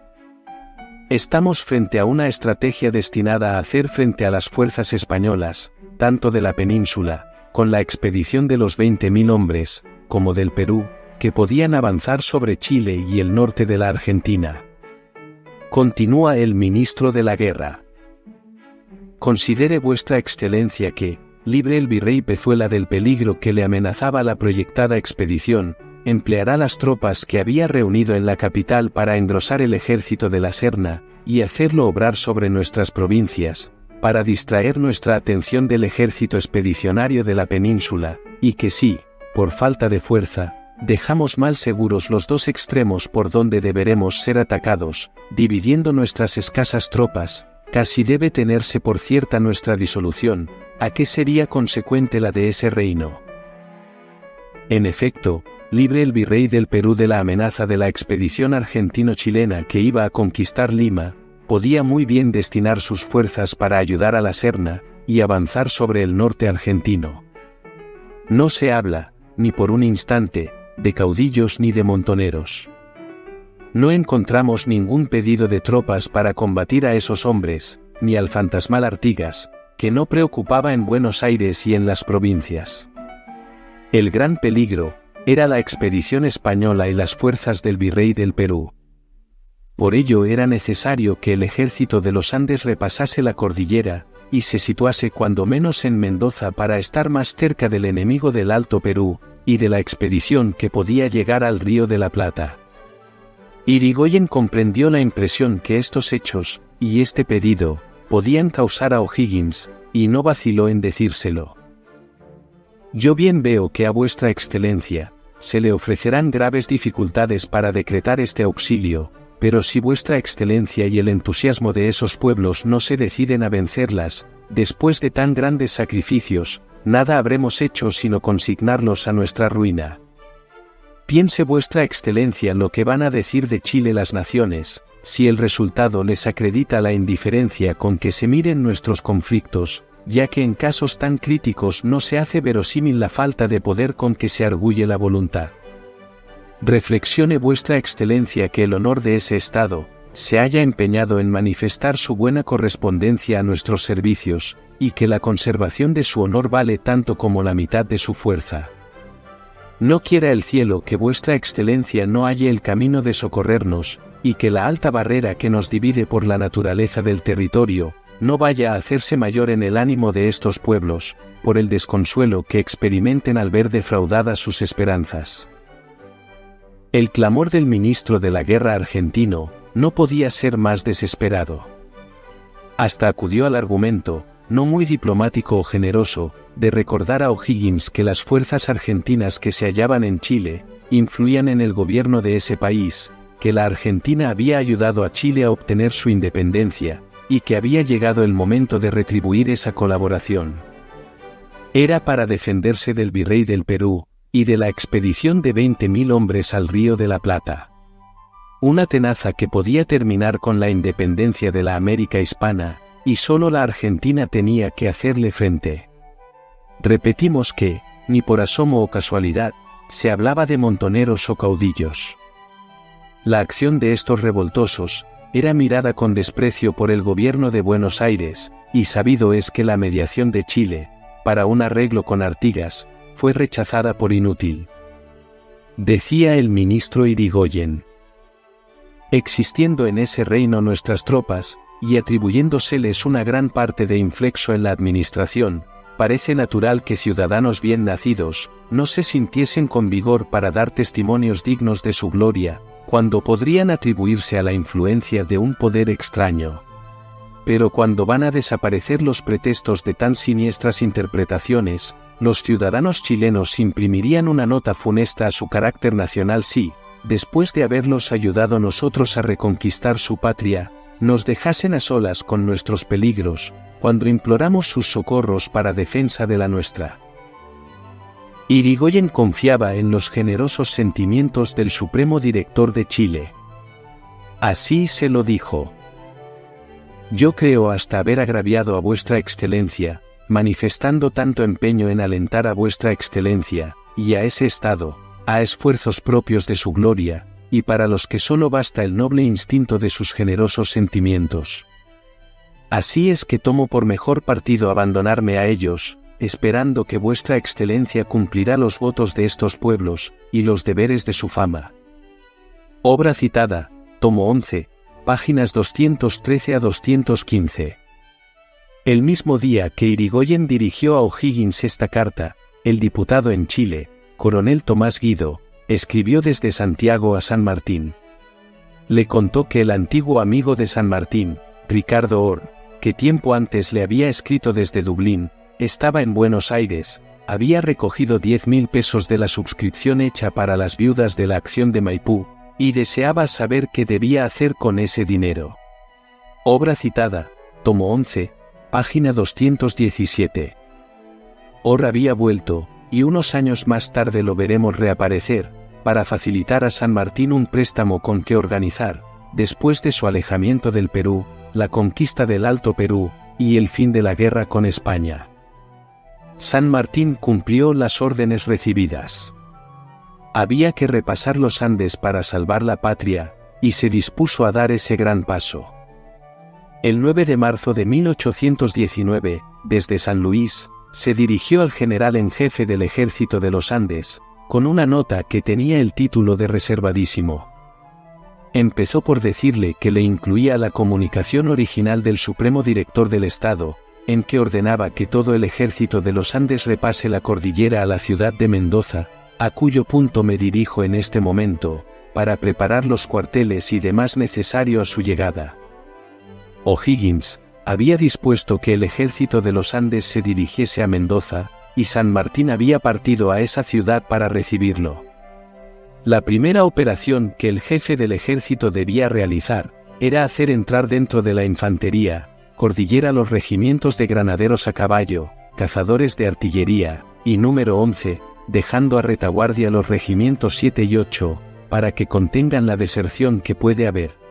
Estamos frente a una estrategia destinada a hacer frente a las fuerzas españolas, tanto de la península, con la expedición de los 20.000 hombres, como del Perú, que podían avanzar sobre Chile y el norte de la Argentina. Continúa el ministro de la Guerra. Considere vuestra excelencia que, libre el virrey Pezuela del peligro que le amenazaba la proyectada expedición, empleará las tropas que había reunido en la capital para engrosar el ejército de la Serna, y hacerlo obrar sobre nuestras provincias, para distraer nuestra atención del ejército expedicionario de la península, y que si, por falta de fuerza, dejamos mal seguros los dos extremos por donde deberemos ser atacados, dividiendo nuestras escasas tropas, casi debe tenerse por cierta nuestra disolución, a que sería consecuente la de ese reino. En efecto, libre el virrey del Perú de la amenaza de la expedición argentino-chilena que iba a conquistar Lima, podía muy bien destinar sus fuerzas para ayudar a la Serna, y avanzar sobre el norte argentino. No se habla, ni por un instante, de caudillos ni de montoneros. No encontramos ningún pedido de tropas para combatir a esos hombres, ni al fantasmal Artigas, que no preocupaba en Buenos Aires y en las provincias. El gran peligro era la expedición española y las fuerzas del virrey del Perú. Por ello era necesario que el ejército de los Andes repasase la cordillera, y se situase cuando menos en Mendoza para estar más cerca del enemigo del Alto Perú, y de la expedición que podía llegar al Río de la Plata. Irigoyen comprendió la impresión que estos hechos, y este pedido, podían causar a O'Higgins, y no vaciló en decírselo. Yo bien veo que a vuestra excelencia, se le ofrecerán graves dificultades para decretar este auxilio, pero si vuestra excelencia y el entusiasmo de esos pueblos no se deciden a vencerlas, después de tan grandes sacrificios, nada habremos hecho sino consignarlos a nuestra ruina. Piense vuestra excelencia lo que van a decir de Chile las naciones, si el resultado les acredita la indiferencia con que se miren nuestros conflictos, ya que en casos tan críticos no se hace verosímil la falta de poder con que se arguye la voluntad. Reflexione vuestra excelencia que el honor de ese Estado, se haya empeñado en manifestar su buena correspondencia a nuestros servicios, y que la conservación de su honor vale tanto como la mitad de su fuerza. No quiera el cielo que vuestra excelencia no halle el camino de socorrernos, y que la alta barrera que nos divide por la naturaleza del territorio, no vaya a hacerse mayor en el ánimo de estos pueblos, por el desconsuelo que experimenten al ver defraudadas sus esperanzas. El clamor del ministro de la Guerra argentino, no podía ser más desesperado. Hasta acudió al argumento, no muy diplomático o generoso, de recordar a O'Higgins que las fuerzas argentinas que se hallaban en Chile, influían en el gobierno de ese país, que la Argentina había ayudado a Chile a obtener su independencia, y que había llegado el momento de retribuir esa colaboración. Era para defenderse del virrey del Perú, y de la expedición de 20.000 hombres al Río de la Plata. Una tenaza que podía terminar con la independencia de la América hispana, y solo la Argentina tenía que hacerle frente. Repetimos que, ni por asomo o casualidad, se hablaba de montoneros o caudillos. La acción de estos revoltosos, era mirada con desprecio por el gobierno de Buenos Aires, y sabido es que la mediación de Chile, para un arreglo con Artigas, fue rechazada por inútil. Decía el ministro Irigoyen. Existiendo en ese reino nuestras tropas, y atribuyéndoseles una gran parte de inflexo en la administración, parece natural que ciudadanos bien nacidos, no se sintiesen con vigor para dar testimonios dignos de su gloria, cuando podrían atribuirse a la influencia de un poder extraño. Pero cuando van a desaparecer los pretextos de tan siniestras interpretaciones, los ciudadanos chilenos imprimirían una nota funesta a su carácter nacional si, después de haberlos ayudado nosotros a reconquistar su patria, nos dejasen a solas con nuestros peligros, cuando imploramos sus socorros para defensa de la nuestra. Irigoyen confiaba en los generosos sentimientos del Supremo Director de Chile. Así se lo dijo. Yo creo hasta haber agraviado a vuestra excelencia, manifestando tanto empeño en alentar a vuestra excelencia, y a ese Estado, a esfuerzos propios de su gloria, y para los que solo basta el noble instinto de sus generosos sentimientos. Así es que tomo por mejor partido abandonarme a ellos, esperando que vuestra excelencia cumplirá los votos de estos pueblos, y los deberes de su fama. Obra citada, tomo 11, páginas 213 a 215. El mismo día que Irigoyen dirigió a O'Higgins esta carta, el diputado en Chile, coronel Tomás Guido, escribió desde Santiago a San Martín. Le contó que el antiguo amigo de San Martín, Ricardo Orr, que tiempo antes le había escrito desde Dublín, estaba en Buenos Aires, había recogido 10.000 pesos de la suscripción hecha para las viudas de la acción de Maipú, y deseaba saber qué debía hacer con ese dinero. Obra citada, tomo 11, página 217. Orr había vuelto, y unos años más tarde lo veremos reaparecer, para facilitar a San Martín un préstamo con que organizar, después de su alejamiento del Perú, la conquista del Alto Perú, y el fin de la guerra con España. San Martín cumplió las órdenes recibidas. Había que repasar los Andes para salvar la patria, y se dispuso a dar ese gran paso. El 9 de marzo de 1819, desde San Luis, se dirigió al general en jefe del ejército de los Andes, con una nota que tenía el título de reservadísimo. Empezó por decirle que le incluía la comunicación original del Supremo Director del Estado, en que ordenaba que todo el ejército de los Andes repase la cordillera a la ciudad de Mendoza, a cuyo punto me dirijo en este momento, para preparar los cuarteles y demás necesario a su llegada. O'Higgins había dispuesto que el ejército de los Andes se dirigiese a Mendoza, y San Martín había partido a esa ciudad para recibirlo. La primera operación que el jefe del ejército debía realizar, era hacer entrar dentro de la infantería, cordillera los regimientos de granaderos a caballo, cazadores de artillería, y número 11, dejando a retaguardia los regimientos 7 y 8, para que contengan la deserción que puede haber.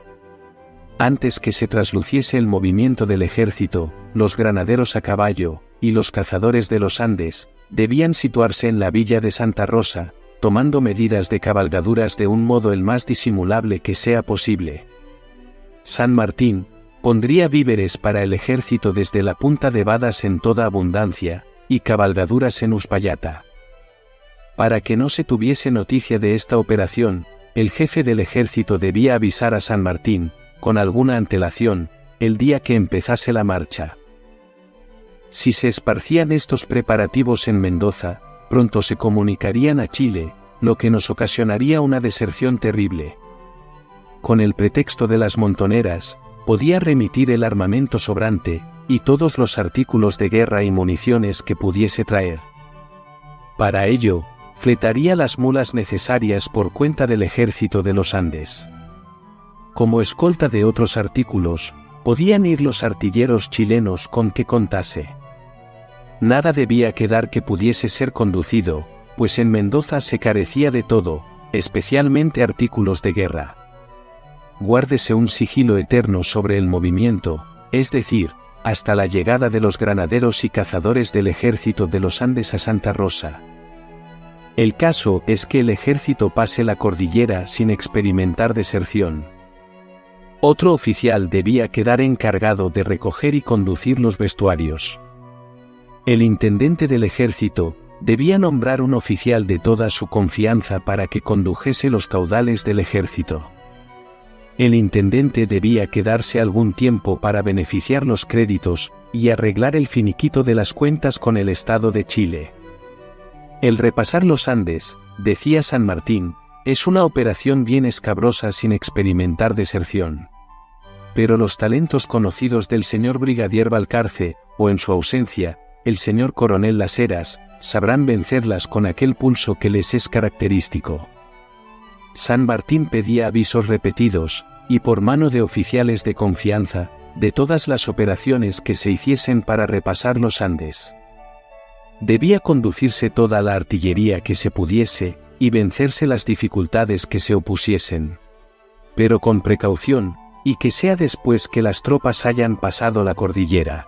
Antes que se trasluciese el movimiento del ejército, los granaderos a caballo, y los cazadores de los Andes, debían situarse en la villa de Santa Rosa, tomando medidas de cabalgaduras de un modo el más disimulable que sea posible. San Martín pondría víveres para el ejército desde la punta de Badas en toda abundancia, y cabalgaduras en Uspallata. Para que no se tuviese noticia de esta operación, el jefe del ejército debía avisar a San Martín, con alguna antelación, el día que empezase la marcha. Si se esparcían estos preparativos en Mendoza, pronto se comunicarían a Chile, lo que nos ocasionaría una deserción terrible. Con el pretexto de las montoneras, podía remitir el armamento sobrante, y todos los artículos de guerra y municiones que pudiese traer. Para ello, fletaría las mulas necesarias por cuenta del ejército de los Andes. Como escolta de otros artículos, podían ir los artilleros chilenos con que contase. Nada debía quedar que pudiese ser conducido, pues en Mendoza se carecía de todo, especialmente artículos de guerra. Guárdese un sigilo eterno sobre el movimiento, es decir, hasta la llegada de los granaderos y cazadores del ejército de los Andes a Santa Rosa. El caso es que el ejército pase la cordillera sin experimentar deserción. Otro oficial debía quedar encargado de recoger y conducir los vestuarios. El intendente del ejército debía nombrar un oficial de toda su confianza para que condujese los caudales del ejército. El intendente debía quedarse algún tiempo para beneficiar los créditos y arreglar el finiquito de las cuentas con el Estado de Chile. El repasar los Andes, decía San Martín, es una operación bien escabrosa sin experimentar deserción. Pero los talentos conocidos del señor brigadier Balcarce, o en su ausencia, el señor coronel Las Heras, sabrán vencerlas con aquel pulso que les es característico. San Martín pedía avisos repetidos, y por mano de oficiales de confianza, de todas las operaciones que se hiciesen para repasar los Andes. Debía conducirse toda la artillería que se pudiese, y vencerse las dificultades que se opusiesen. Pero con precaución, y que sea después que las tropas hayan pasado la cordillera.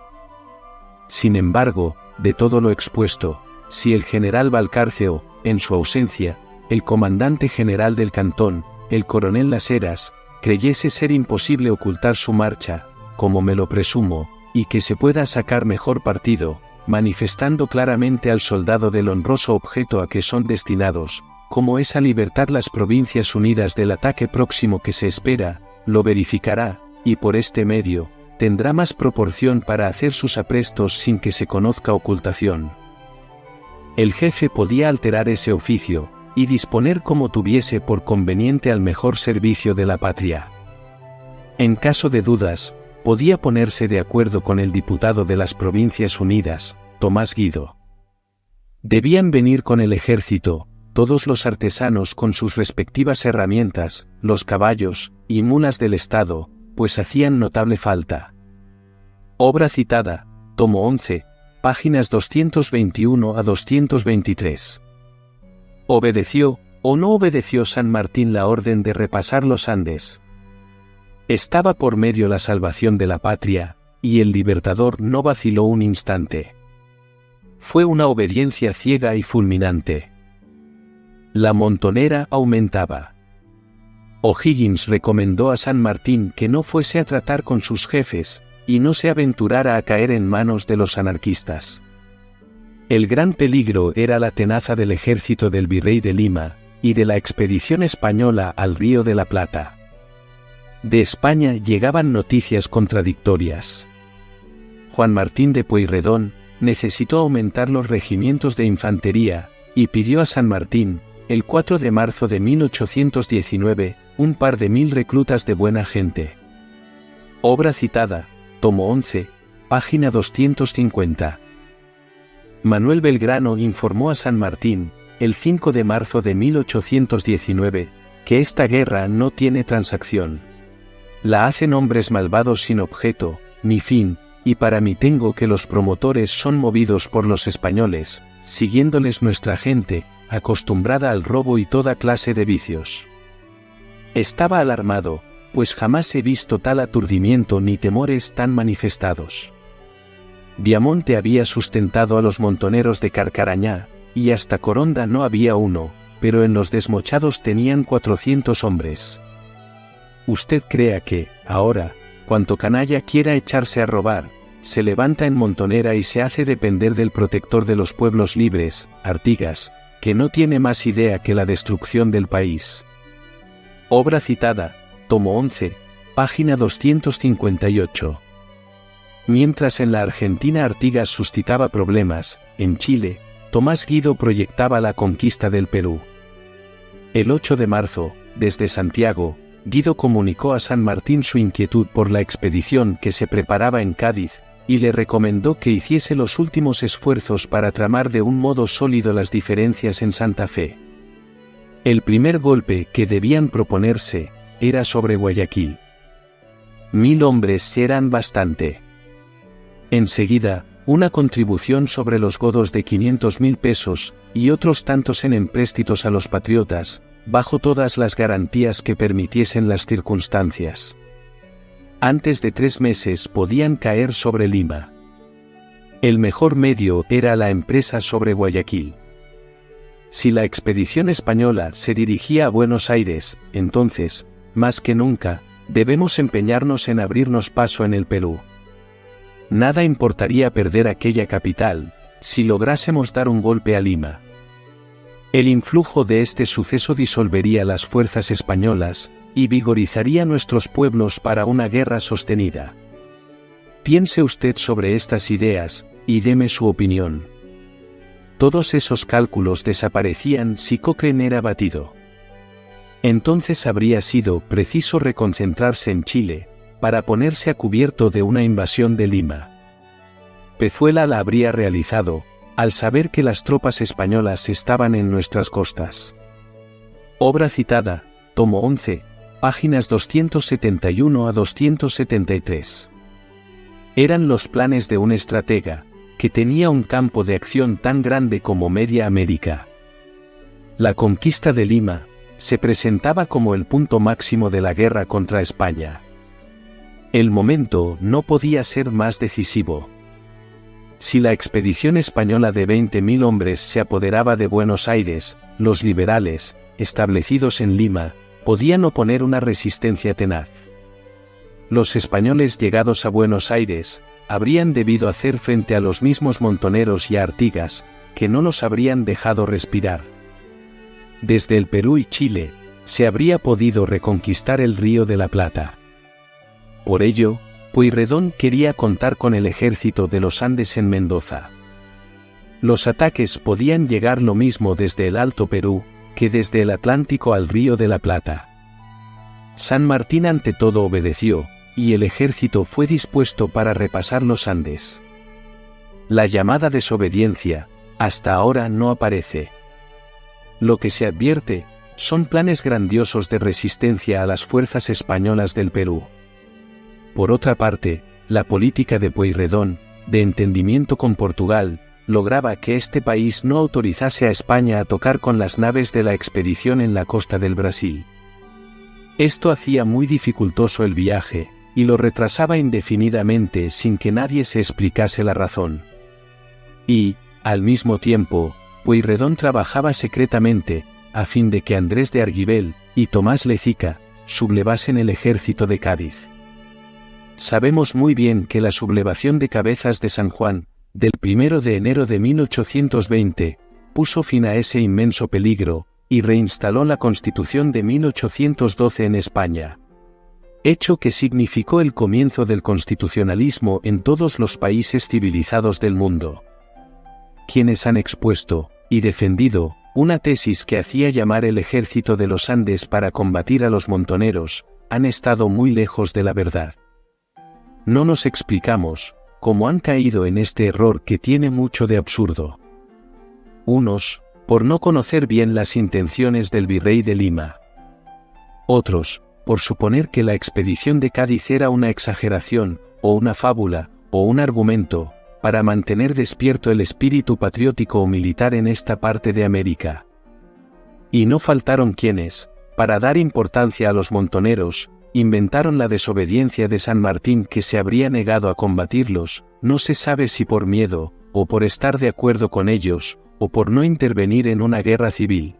Sin embargo, de todo lo expuesto, si el general Balcarce o, en su ausencia, el comandante general del cantón, el coronel Las Heras, creyese ser imposible ocultar su marcha, como me lo presumo, y que se pueda sacar mejor partido, manifestando claramente al soldado del honroso objeto a que son destinados, como es a libertar las Provincias Unidas del ataque próximo que se espera, lo verificará, y por este medio, tendrá más proporción para hacer sus aprestos sin que se conozca ocultación. El jefe podía alterar ese oficio, y disponer como tuviese por conveniente al mejor servicio de la patria. En caso de dudas, podía ponerse de acuerdo con el diputado de las Provincias Unidas, Tomás Guido. Debían venir con el ejército, todos los artesanos con sus respectivas herramientas, los caballos y mulas del Estado, pues hacían notable falta. Obra citada, tomo 11, páginas 221 a 223. ¿Obedeció o no obedeció San Martín la orden de repasar los Andes? Estaba por medio la salvación de la patria, y el libertador no vaciló un instante. Fue una obediencia ciega y fulminante. La montonera aumentaba. O'Higgins recomendó a San Martín que no fuese a tratar con sus jefes, y no se aventurara a caer en manos de los anarquistas. El gran peligro era la tenaza del ejército del virrey de Lima, y de la expedición española al Río de la Plata. De España llegaban noticias contradictorias. Juan Martín de Pueyrredón necesitó aumentar los regimientos de infantería, y pidió a San Martín, el 4 de marzo de 1819, un par de 1000 reclutas de buena gente. Obra citada, tomo 11, página 250. Manuel Belgrano informó a San Martín, el 5 de marzo de 1819, que esta guerra no tiene transacción. La hacen hombres malvados sin objeto, ni fin, y para mí tengo que los promotores son movidos por los españoles, siguiéndoles nuestra gente, acostumbrada al robo y toda clase de vicios. Estaba alarmado, pues jamás he visto tal aturdimiento ni temores tan manifestados. Diamonte había sustentado a los montoneros de Carcarañá, y hasta Coronda no había uno, pero en los desmochados tenían 400 hombres. Usted crea que, ahora, cuanto canalla quiera echarse a robar, se levanta en montonera y se hace depender del protector de los pueblos libres, Artigas, que no tiene más idea que la destrucción del país. Obra citada, tomo 11, página 258. Mientras en la Argentina Artigas suscitaba problemas, en Chile, Tomás Guido proyectaba la conquista del Perú. El 8 de marzo, desde Santiago, Guido comunicó a San Martín su inquietud por la expedición que se preparaba en Cádiz, y le recomendó que hiciese los últimos esfuerzos para tramar de un modo sólido las diferencias en Santa Fe. El primer golpe que debían proponerse era sobre Guayaquil. 1000 hombres eran bastante. Enseguida, una contribución sobre los godos de 500.000 pesos, y otros tantos en empréstitos a los patriotas, bajo todas las garantías que permitiesen las circunstancias. Antes de 3 meses podían caer sobre Lima. El mejor medio era la empresa sobre Guayaquil. Si la expedición española se dirigía a Buenos Aires, entonces, más que nunca, debemos empeñarnos en abrirnos paso en el Perú. Nada importaría perder aquella capital, si lográsemos dar un golpe a Lima. El influjo de este suceso disolvería las fuerzas españolas, y vigorizaría nuestros pueblos para una guerra sostenida. Piense usted sobre estas ideas, y deme su opinión. Todos esos cálculos desaparecían si Cochrane era batido. Entonces habría sido preciso reconcentrarse en Chile, para ponerse a cubierto de una invasión de Lima. Pezuela la habría realizado, al saber que las tropas españolas estaban en nuestras costas. Obra citada, tomo 11, páginas 271 a 273. Eran los planes de un estratega, que tenía un campo de acción tan grande como media América. La conquista de Lima se presentaba como el punto máximo de la guerra contra España. El momento no podía ser más decisivo. Si la expedición española de 20.000 hombres se apoderaba de Buenos Aires, los liberales, establecidos en Lima, podían oponer una resistencia tenaz. Los españoles llegados a Buenos Aires, habrían debido hacer frente a los mismos montoneros y a Artigas, que no los habrían dejado respirar. Desde el Perú y Chile, se habría podido reconquistar el Río de la Plata. Por ello, Pueyrredón quería contar con el ejército de los Andes en Mendoza. Los ataques podían llegar lo mismo desde el Alto Perú, que desde el Atlántico al Río de la Plata. San Martín ante todo obedeció, y el ejército fue dispuesto para repasar los Andes. La llamada desobediencia, hasta ahora no aparece. Lo que se advierte, son planes grandiosos de resistencia a las fuerzas españolas del Perú. Por otra parte, la política de Pueyrredón, de entendimiento con Portugal, lograba que este país no autorizase a España a tocar con las naves de la expedición en la costa del Brasil. Esto hacía muy dificultoso el viaje, y lo retrasaba indefinidamente sin que nadie se explicase la razón. Y, al mismo tiempo, Pueyrredón trabajaba secretamente, a fin de que Andrés de Arguibel y Tomás Lezica sublevasen el ejército de Cádiz. Sabemos muy bien que la sublevación de Cabezas de San Juan, del 1 de enero de 1820, puso fin a ese inmenso peligro, y reinstaló la Constitución de 1812 en España. Hecho que significó el comienzo del constitucionalismo en todos los países civilizados del mundo. Quienes han expuesto, y defendido, una tesis que hacía llamar el ejército de los Andes para combatir a los montoneros, han estado muy lejos de la verdad. No nos explicamos cómo han caído en este error que tiene mucho de absurdo. Unos, por no conocer bien las intenciones del virrey de Lima. Otros, por suponer que la expedición de Cádiz era una exageración, o una fábula, o un argumento, para mantener despierto el espíritu patriótico o militar en esta parte de América. Y no faltaron quienes, para dar importancia a los montoneros, inventaron la desobediencia de San Martín que se habría negado a combatirlos, no se sabe si por miedo, o por estar de acuerdo con ellos, o por no intervenir en una guerra civil.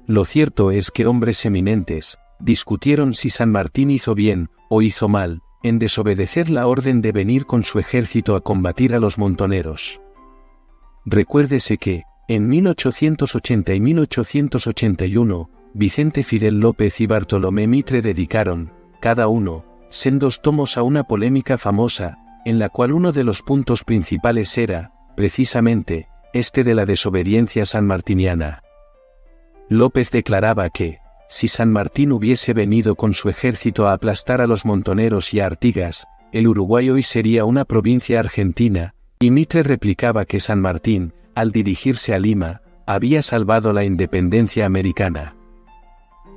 Lo cierto es que hombres eminentes discutieron si San Martín hizo bien, o hizo mal, en desobedecer la orden de venir con su ejército a combatir a los montoneros. Recuérdese que, en 1880 y 1881, Vicente Fidel López y Bartolomé Mitre dedicaron, cada uno, sendos tomos a una polémica famosa, en la cual uno de los puntos principales era, precisamente, este de la desobediencia sanmartiniana. López declaraba que, si San Martín hubiese venido con su ejército a aplastar a los montoneros y a Artigas, el Uruguay hoy sería una provincia argentina, y Mitre replicaba que San Martín, al dirigirse a Lima, había salvado la independencia americana.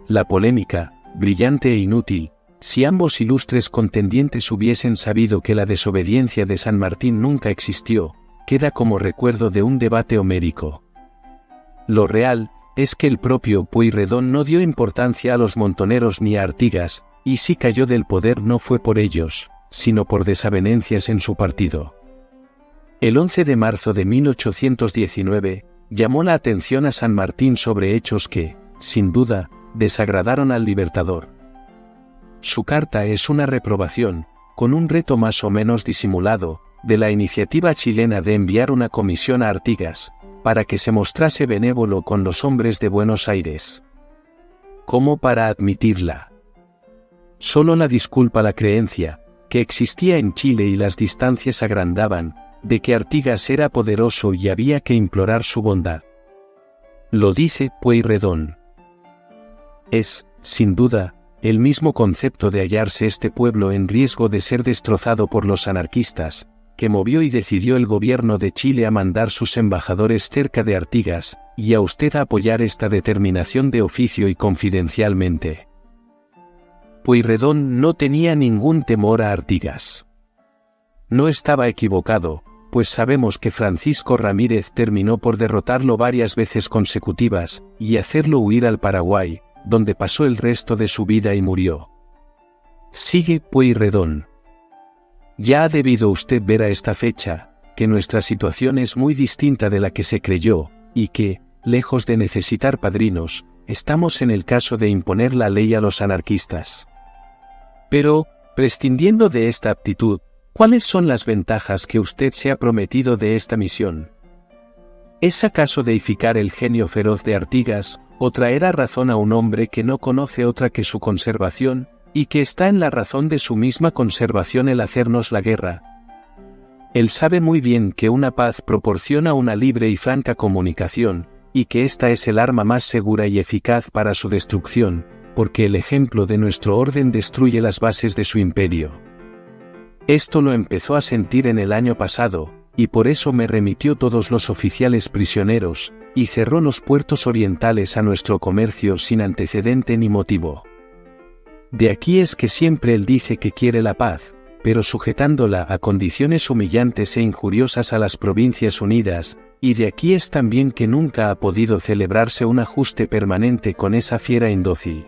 La polémica, brillante e inútil, si ambos ilustres contendientes hubiesen sabido que la desobediencia de San Martín nunca existió, queda como recuerdo de un debate homérico. Lo real, es que el propio Pueyrredón no dio importancia a los montoneros ni a Artigas, y si cayó del poder no fue por ellos, sino por desavenencias en su partido. El 11 de marzo de 1819, llamó la atención a San Martín sobre hechos que, sin duda, desagradaron al Libertador. Su carta es una reprobación, con un reto más o menos disimulado, de la iniciativa chilena de enviar una comisión a Artigas, para que se mostrase benévolo con los hombres de Buenos Aires. ¿Cómo para admitirla? Solo la disculpa la creencia, que existía en Chile y las distancias agrandaban, de que Artigas era poderoso y había que implorar su bondad. Lo dice Pueyrredón. Es, sin duda, el mismo concepto de hallarse este pueblo en riesgo de ser destrozado por los anarquistas, que movió y decidió el gobierno de Chile a mandar sus embajadores cerca de Artigas, y a usted a apoyar esta determinación de oficio y confidencialmente. Pueyrredón no tenía ningún temor a Artigas. No estaba equivocado, pues sabemos que Francisco Ramírez terminó por derrotarlo varias veces consecutivas, y hacerlo huir al Paraguay, donde pasó el resto de su vida y murió. Sigue Pueyrredón. Ya ha debido usted ver a esta fecha, que nuestra situación es muy distinta de la que se creyó, y que, lejos de necesitar padrinos, estamos en el caso de imponer la ley a los anarquistas. Pero, prescindiendo de esta aptitud, ¿cuáles son las ventajas que usted se ha prometido de esta misión? ¿Es acaso deificar el genio feroz de Artigas, o traer a razón a un hombre que no conoce otra que su conservación, y que está en la razón de su misma conservación el hacernos la guerra? Él sabe muy bien que una paz proporciona una libre y franca comunicación, y que esta es el arma más segura y eficaz para su destrucción, porque el ejemplo de nuestro orden destruye las bases de su imperio. Esto lo empezó a sentir en el año pasado, y por eso me remitió todos los oficiales prisioneros, y cerró los puertos orientales a nuestro comercio sin antecedente ni motivo. De aquí es que siempre él dice que quiere la paz, pero sujetándola a condiciones humillantes e injuriosas a las Provincias Unidas, y de aquí es también que nunca ha podido celebrarse un ajuste permanente con esa fiera indócil.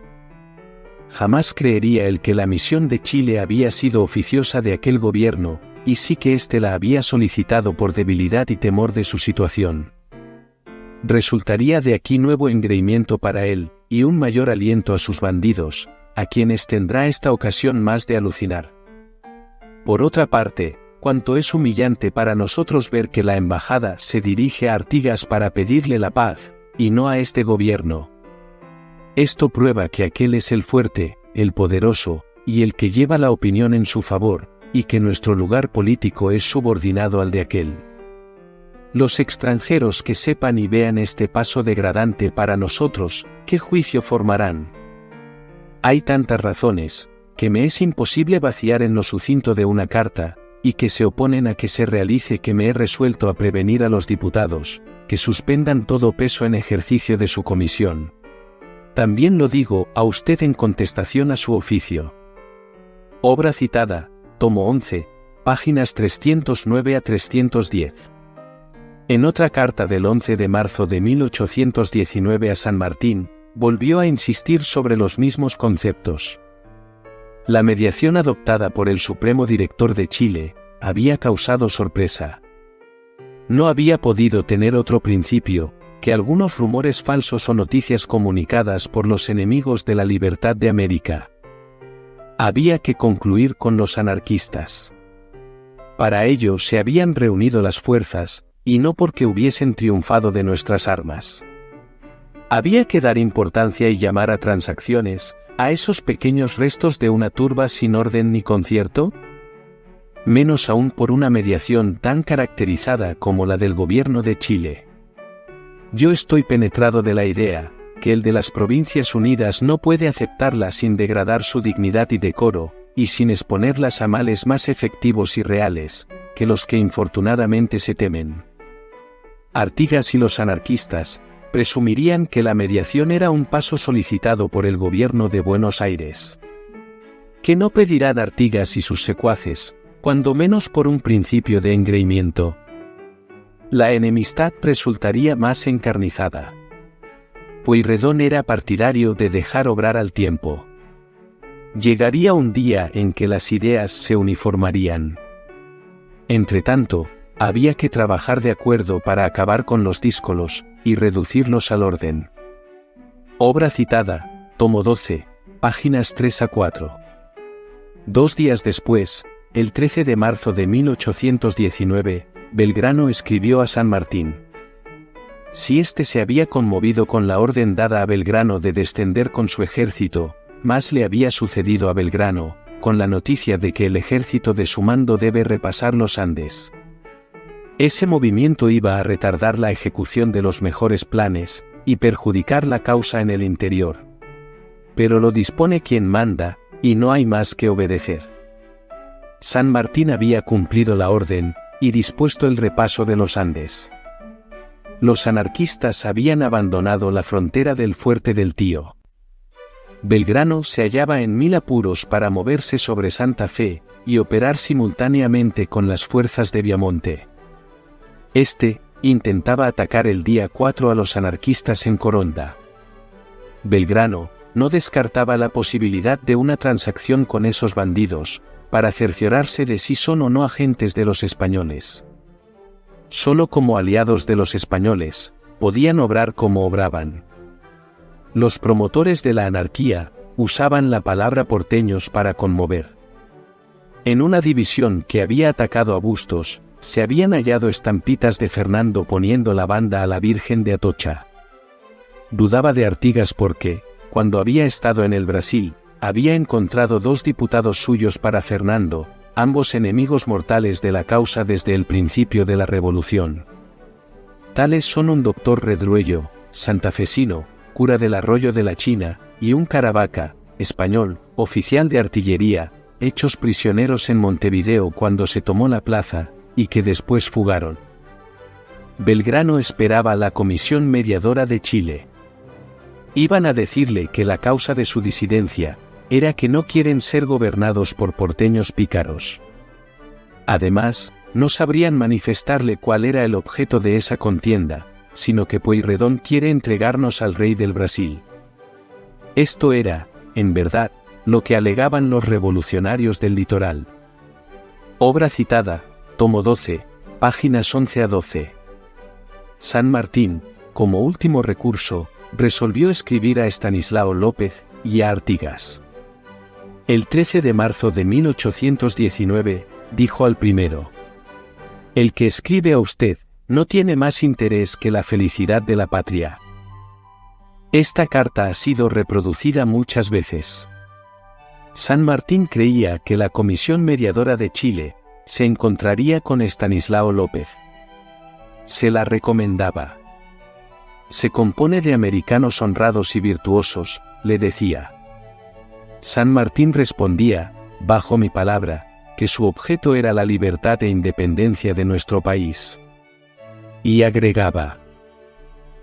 Jamás creería él que la misión de Chile había sido oficiosa de aquel gobierno, y sí que éste la había solicitado por debilidad y temor de su situación. Resultaría de aquí nuevo engreimiento para él, y un mayor aliento a sus bandidos, a quienes tendrá esta ocasión más de alucinar. Por otra parte, cuanto es humillante para nosotros ver que la embajada se dirige a Artigas para pedirle la paz, y no a este gobierno. Esto prueba que aquel es el fuerte, el poderoso, y el que lleva la opinión en su favor, y que nuestro lugar político es subordinado al de aquel. Los extranjeros que sepan y vean este paso degradante para nosotros, ¿qué juicio formarán? Hay tantas razones, que me es imposible vaciar en lo sucinto de una carta, y que se oponen a que se realice, que me he resuelto a prevenir a los diputados, que suspendan todo peso en ejercicio de su comisión. También lo digo a usted en contestación a su oficio. Obra citada, tomo 11, páginas 309 a 310. En otra carta del 11 de marzo de 1819 a San Martín, volvió a insistir sobre los mismos conceptos. La mediación adoptada por el Supremo Director de Chile había causado sorpresa. No había podido tener otro principio que algunos rumores falsos o noticias comunicadas por los enemigos de la libertad de América. Había que concluir con los anarquistas. Para ello se habían reunido las fuerzas, y no porque hubiesen triunfado de nuestras armas. Había que dar importancia y llamar a transacciones, a esos pequeños restos de una turba sin orden ni concierto, menos aún por una mediación tan caracterizada como la del gobierno de Chile. Yo estoy penetrado de la idea, que el de las Provincias Unidas no puede aceptarla sin degradar su dignidad y decoro, y sin exponerlas a males más efectivos y reales, que los que infortunadamente se temen. Artigas y los anarquistas presumirían que la mediación era un paso solicitado por el gobierno de Buenos Aires. ¿Qué no pedirán Artigas y sus secuaces, cuando menos por un principio de engreimiento? La enemistad resultaría más encarnizada. Pueyrredón era partidario de dejar obrar al tiempo. Llegaría un día en que las ideas se uniformarían. Entretanto, había que trabajar de acuerdo para acabar con los díscolos y reducirlos al orden. Obra citada, tomo 12, páginas 3 a 4. 2 días después, el 13 de marzo de 1819, Belgrano escribió a San Martín. Si éste se había conmovido con la orden dada a Belgrano de descender con su ejército, más le había sucedido a Belgrano, con la noticia de que el ejército de su mando debe repasar los Andes. Ese movimiento iba a retardar la ejecución de los mejores planes, y perjudicar la causa en el interior. Pero lo dispone quien manda, y no hay más que obedecer. San Martín había cumplido la orden, y dispuesto el repaso de los Andes. Los anarquistas habían abandonado la frontera del Fuerte del Tío. Belgrano se hallaba en 1000 apuros para moverse sobre Santa Fe, y operar simultáneamente con las fuerzas de Viamonte. Este intentaba atacar el día 4 a los anarquistas en Coronda. Belgrano no descartaba la posibilidad de una transacción con esos bandidos, para cerciorarse de si son o no agentes de los españoles. Solo como aliados de los españoles, podían obrar como obraban. Los promotores de la anarquía usaban la palabra porteños para conmover. En una división que había atacado a Bustos, se habían hallado estampitas de Fernando poniendo la banda a la Virgen de Atocha. Dudaba de Artigas porque, cuando había estado en el Brasil, había encontrado 2 diputados suyos para Fernando, ambos enemigos mortales de la causa desde el principio de la revolución. Tales son un doctor Redruello, santafesino, cura del Arroyo de la China, y un Caravaca, español, oficial de artillería, hechos prisioneros en Montevideo cuando se tomó la plaza, y que después fugaron. Belgrano esperaba a la Comisión Mediadora de Chile. Iban a decirle que la causa de su disidencia era que no quieren ser gobernados por porteños pícaros. Además, no sabrían manifestarle cuál era el objeto de esa contienda, sino que Pueyrredón quiere entregarnos al rey del Brasil. Esto era, en verdad, lo que alegaban los revolucionarios del litoral. Obra citada, tomo 12, páginas 11 a 12. San Martín, como último recurso, resolvió escribir a Estanislao López y a Artigas. El 13 de marzo de 1819, dijo al primero: «El que escribe a usted no tiene más interés que la felicidad de la patria». Esta carta ha sido reproducida muchas veces. San Martín creía que la Comisión Mediadora de Chile se encontraría con Estanislao López. Se la recomendaba. Se compone de americanos honrados y virtuosos, le decía. San Martín respondía, bajo mi palabra, que su objeto era la libertad e independencia de nuestro país. Y agregaba: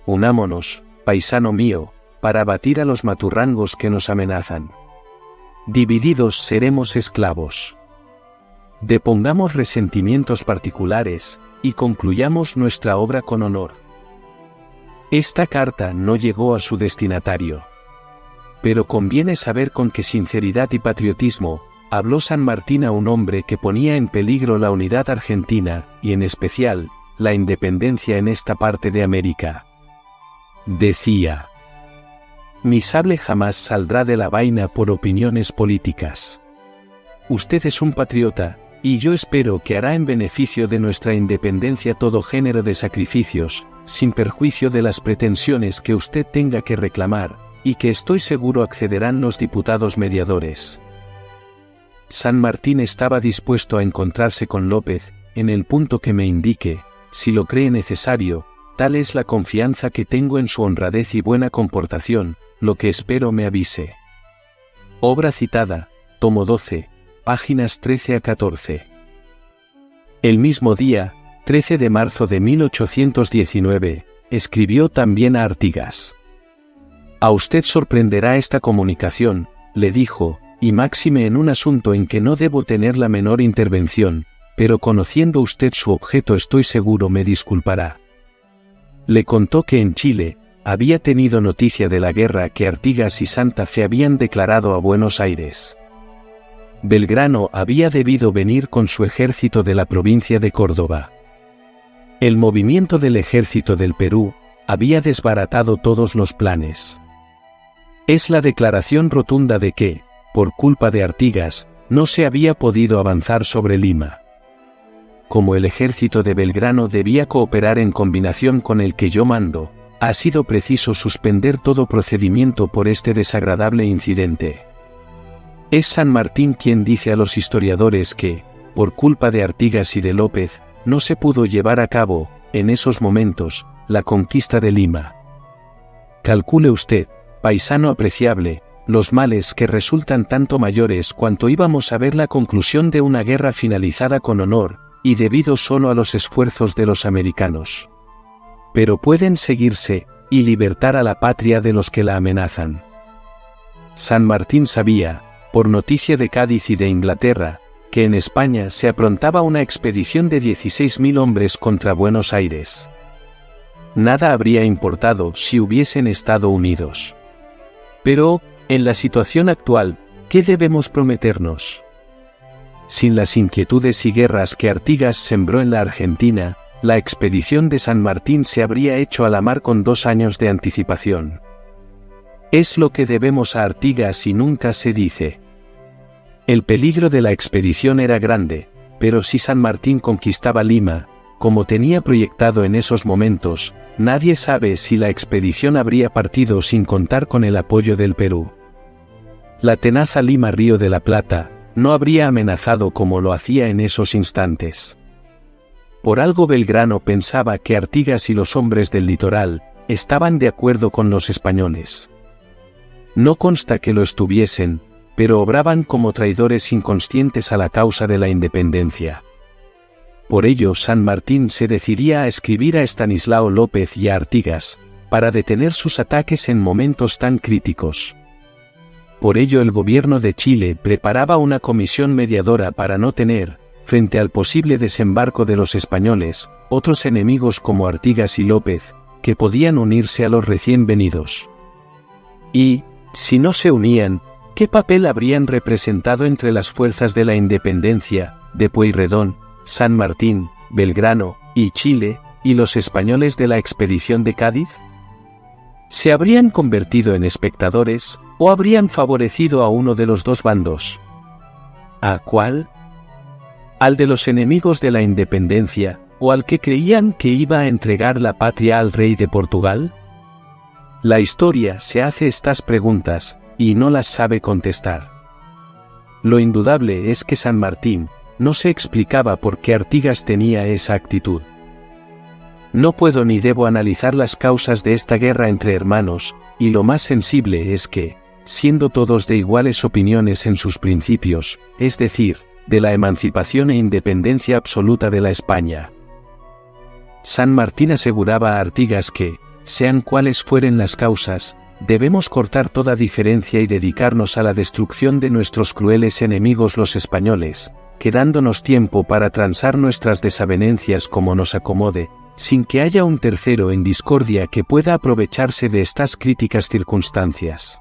unámonos, paisano mío, para batir a los maturrangos que nos amenazan. Divididos seremos esclavos. Depongamos resentimientos particulares, y concluyamos nuestra obra con honor. Esta carta no llegó a su destinatario. Pero conviene saber con qué sinceridad y patriotismo habló San Martín a un hombre que ponía en peligro la unidad argentina, y en especial, la independencia en esta parte de América. Decía: mi sable jamás saldrá de la vaina por opiniones políticas. Usted es un patriota, y yo espero que hará en beneficio de nuestra independencia todo género de sacrificios, sin perjuicio de las pretensiones que usted tenga que reclamar, y que estoy seguro accederán los diputados mediadores. San Martín estaba dispuesto a encontrarse con López, en el punto que me indique, si lo cree necesario, tal es la confianza que tengo en su honradez y buena comportación, lo que espero me avise. Obra citada, tomo 12, páginas 13 a 14. El mismo día, 13 de marzo de 1819, escribió también a Artigas. A usted sorprenderá esta comunicación, le dijo, y máxime en un asunto en que no debo tener la menor intervención, pero conociendo usted su objeto estoy seguro me disculpará. Le contó que en Chile, había tenido noticia de la guerra que Artigas y Santa Fe habían declarado a Buenos Aires. Belgrano había debido venir con su ejército de la provincia de Córdoba. El movimiento del ejército del Perú había desbaratado todos los planes. Es la declaración rotunda de que, por culpa de Artigas, no se había podido avanzar sobre Lima. Como el ejército de Belgrano debía cooperar en combinación con el que yo mando, ha sido preciso suspender todo procedimiento por este desagradable incidente. Es San Martín quien dice a los historiadores que, por culpa de Artigas y de López, no se pudo llevar a cabo, en esos momentos, la conquista de Lima. Calcule usted, paisano apreciable, los males que resultan tanto mayores cuanto íbamos a ver la conclusión de una guerra finalizada con honor, y debido solo a los esfuerzos de los americanos. Pero pueden seguirse, y libertar a la patria de los que la amenazan. San Martín sabía, por noticia de Cádiz y de Inglaterra, que en España se aprontaba una expedición de 16.000 hombres contra Buenos Aires. Nada habría importado si hubiesen estado unidos. Pero, en la situación actual, ¿qué debemos prometernos? Sin las inquietudes y guerras que Artigas sembró en la Argentina, la expedición de San Martín se habría hecho a la mar con 2 años de anticipación. Es lo que debemos a Artigas y nunca se dice. El peligro de la expedición era grande, pero si San Martín conquistaba Lima, como tenía proyectado en esos momentos, nadie sabe si la expedición habría partido sin contar con el apoyo del Perú. La tenaza Lima-Río de la Plata no habría amenazado como lo hacía en esos instantes. Por algo Belgrano pensaba que Artigas y los hombres del litoral estaban de acuerdo con los españoles. No consta que lo estuviesen, pero obraban como traidores inconscientes a la causa de la independencia. Por ello San Martín se decidía a escribir a Estanislao López y a Artigas, para detener sus ataques en momentos tan críticos. Por ello el gobierno de Chile preparaba una comisión mediadora para no tener, frente al posible desembarco de los españoles, otros enemigos como Artigas y López, que podían unirse a los recién venidos. Y, si no se unían, ¿qué papel habrían representado entre las fuerzas de la independencia, de Pueyrredón, San Martín, Belgrano, y Chile, y los españoles de la expedición de Cádiz? ¿Se habrían convertido en espectadores, o habrían favorecido a uno de los dos bandos? ¿A cuál? ¿Al de los enemigos de la independencia, o al que creían que iba a entregar la patria al rey de Portugal? La historia se hace estas preguntas, y no las sabe contestar. Lo indudable es que San Martín no se explicaba por qué Artigas tenía esa actitud. No puedo ni debo analizar las causas de esta guerra entre hermanos, y lo más sensible es que, siendo todos de iguales opiniones en sus principios, es decir, de la emancipación e independencia absoluta de la España. San Martín aseguraba a Artigas que, sean cuales fueren las causas, debemos cortar toda diferencia y dedicarnos a la destrucción de nuestros crueles enemigos los españoles, quedándonos tiempo para transar nuestras desavenencias como nos acomode, sin que haya un tercero en discordia que pueda aprovecharse de estas críticas circunstancias.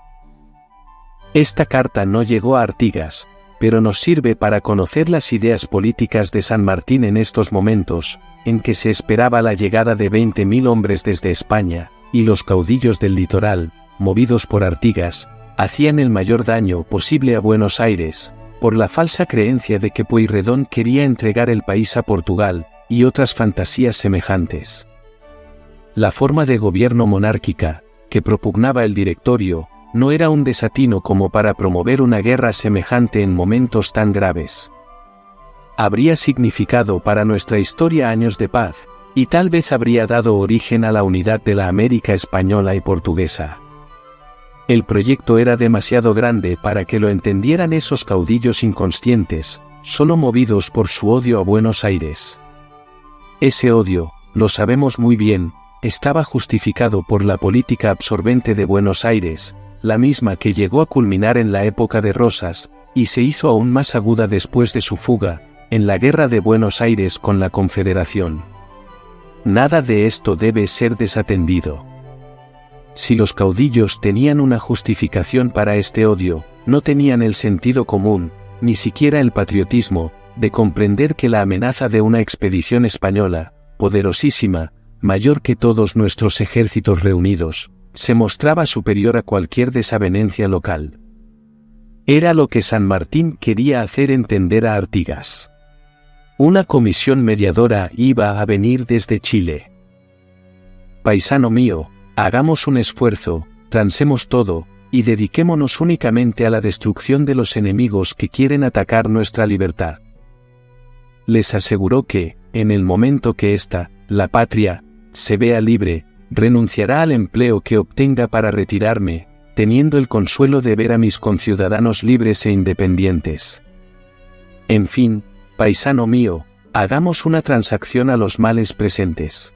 Esta carta no llegó a Artigas, pero nos sirve para conocer las ideas políticas de San Martín en estos momentos, en que se esperaba la llegada de 20.000 hombres desde España, y los caudillos del litoral, movidos por Artigas, hacían el mayor daño posible a Buenos Aires, por la falsa creencia de que Pueyrredón quería entregar el país a Portugal, y otras fantasías semejantes. La forma de gobierno monárquica, que propugnaba el Directorio, no era un desatino como para promover una guerra semejante en momentos tan graves. Habría significado para nuestra historia años de paz, y tal vez habría dado origen a la unidad de la América española y portuguesa. El proyecto era demasiado grande para que lo entendieran esos caudillos inconscientes, solo movidos por su odio a Buenos Aires. Ese odio, lo sabemos muy bien, estaba justificado por la política absorbente de Buenos Aires, la misma que llegó a culminar en la época de Rosas, y se hizo aún más aguda después de su fuga, en la Guerra de Buenos Aires con la Confederación. Nada de esto debe ser desatendido. Si los caudillos tenían una justificación para este odio, no tenían el sentido común, ni siquiera el patriotismo, de comprender que la amenaza de una expedición española, poderosísima, mayor que todos nuestros ejércitos reunidos, se mostraba superior a cualquier desavenencia local. Era lo que San Martín quería hacer entender a Artigas. Una comisión mediadora iba a venir desde Chile. Paisano mío, hagamos un esfuerzo, transemos todo, y dediquémonos únicamente a la destrucción de los enemigos que quieren atacar nuestra libertad. Les aseguró que, en el momento que ésta, la patria, se vea libre, renunciará al empleo que obtenga para retirarme, teniendo el consuelo de ver a mis conciudadanos libres e independientes. En fin, paisano mío, hagamos una transacción a los males presentes.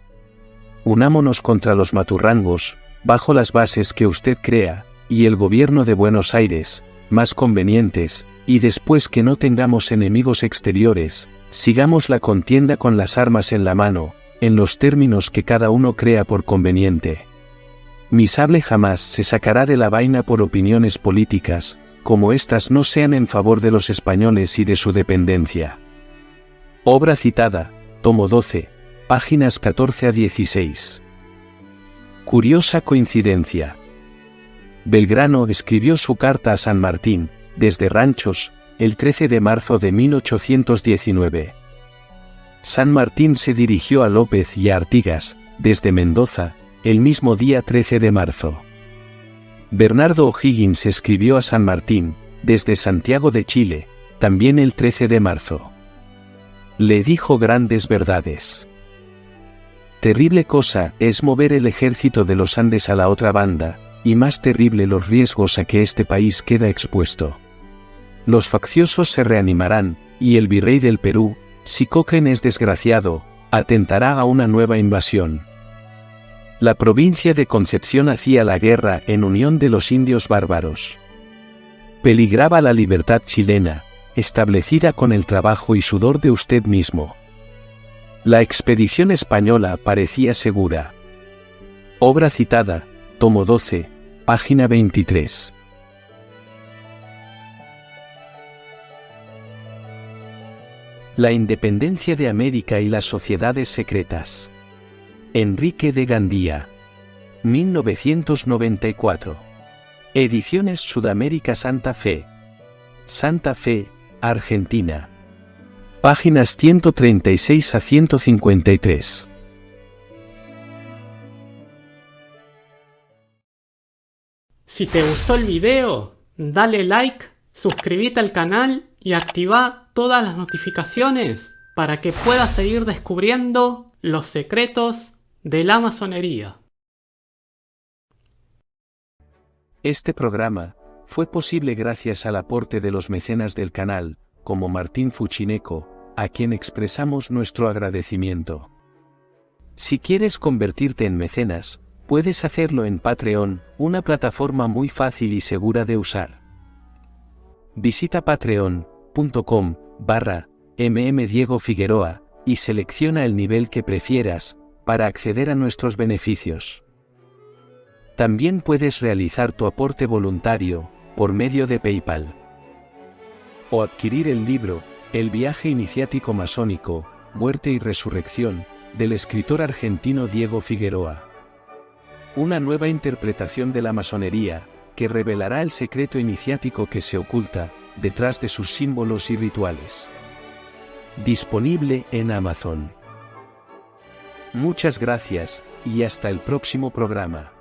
Unámonos contra los maturrangos, bajo las bases que usted crea, y el gobierno de Buenos Aires, más convenientes, y después que no tengamos enemigos exteriores, sigamos la contienda con las armas en la mano, en los términos que cada uno crea por conveniente. Mi sable jamás se sacará de la vaina por opiniones políticas, como éstas no sean en favor de los españoles y de su dependencia. Obra citada, tomo 12, páginas 14 a 16. Curiosa coincidencia. Belgrano escribió su carta a San Martín, desde Ranchos, el 13 de marzo de 1819. San Martín se dirigió a López y a Artigas, desde Mendoza, el mismo día 13 de marzo. Bernardo O'Higgins escribió a San Martín, desde Santiago de Chile, también el 13 de marzo. Le dijo grandes verdades. Terrible cosa es mover el ejército de los Andes a la otra banda, y más terrible los riesgos a que este país queda expuesto. Los facciosos se reanimarán, y el virrey del Perú, si Cochrane es desgraciado, atentará a una nueva invasión. La provincia de Concepción hacía la guerra en unión de los indios bárbaros. Peligraba la libertad chilena, establecida con el trabajo y sudor de usted mismo. La expedición española parecía segura. Obra citada, tomo 12, página 23. La independencia de América y las sociedades secretas. Enrique de Gandía. 1994. Ediciones Sudamérica Santa Fe. Santa Fe, Argentina. Páginas 136 a 153. Si te gustó el video, dale like, suscríbete al canal y activa todas las notificaciones para que puedas seguir descubriendo los secretos de la masonería. Este programa fue posible gracias al aporte de los mecenas del canal, como Martín Fuchineco, a quien expresamos nuestro agradecimiento. Si quieres convertirte en mecenas, puedes hacerlo en Patreon, una plataforma muy fácil y segura de usar. Visita patreon.com/mmDiegoFigueroa y selecciona el nivel que prefieras para acceder a nuestros beneficios. También puedes realizar tu aporte voluntario por medio de PayPal. O adquirir el libro El viaje iniciático masónico, muerte y resurrección, del escritor argentino Diego Figueroa. Una nueva interpretación de la masonería, que revelará el secreto iniciático que se oculta detrás de sus símbolos y rituales. Disponible en Amazon. Muchas gracias, y hasta el próximo programa.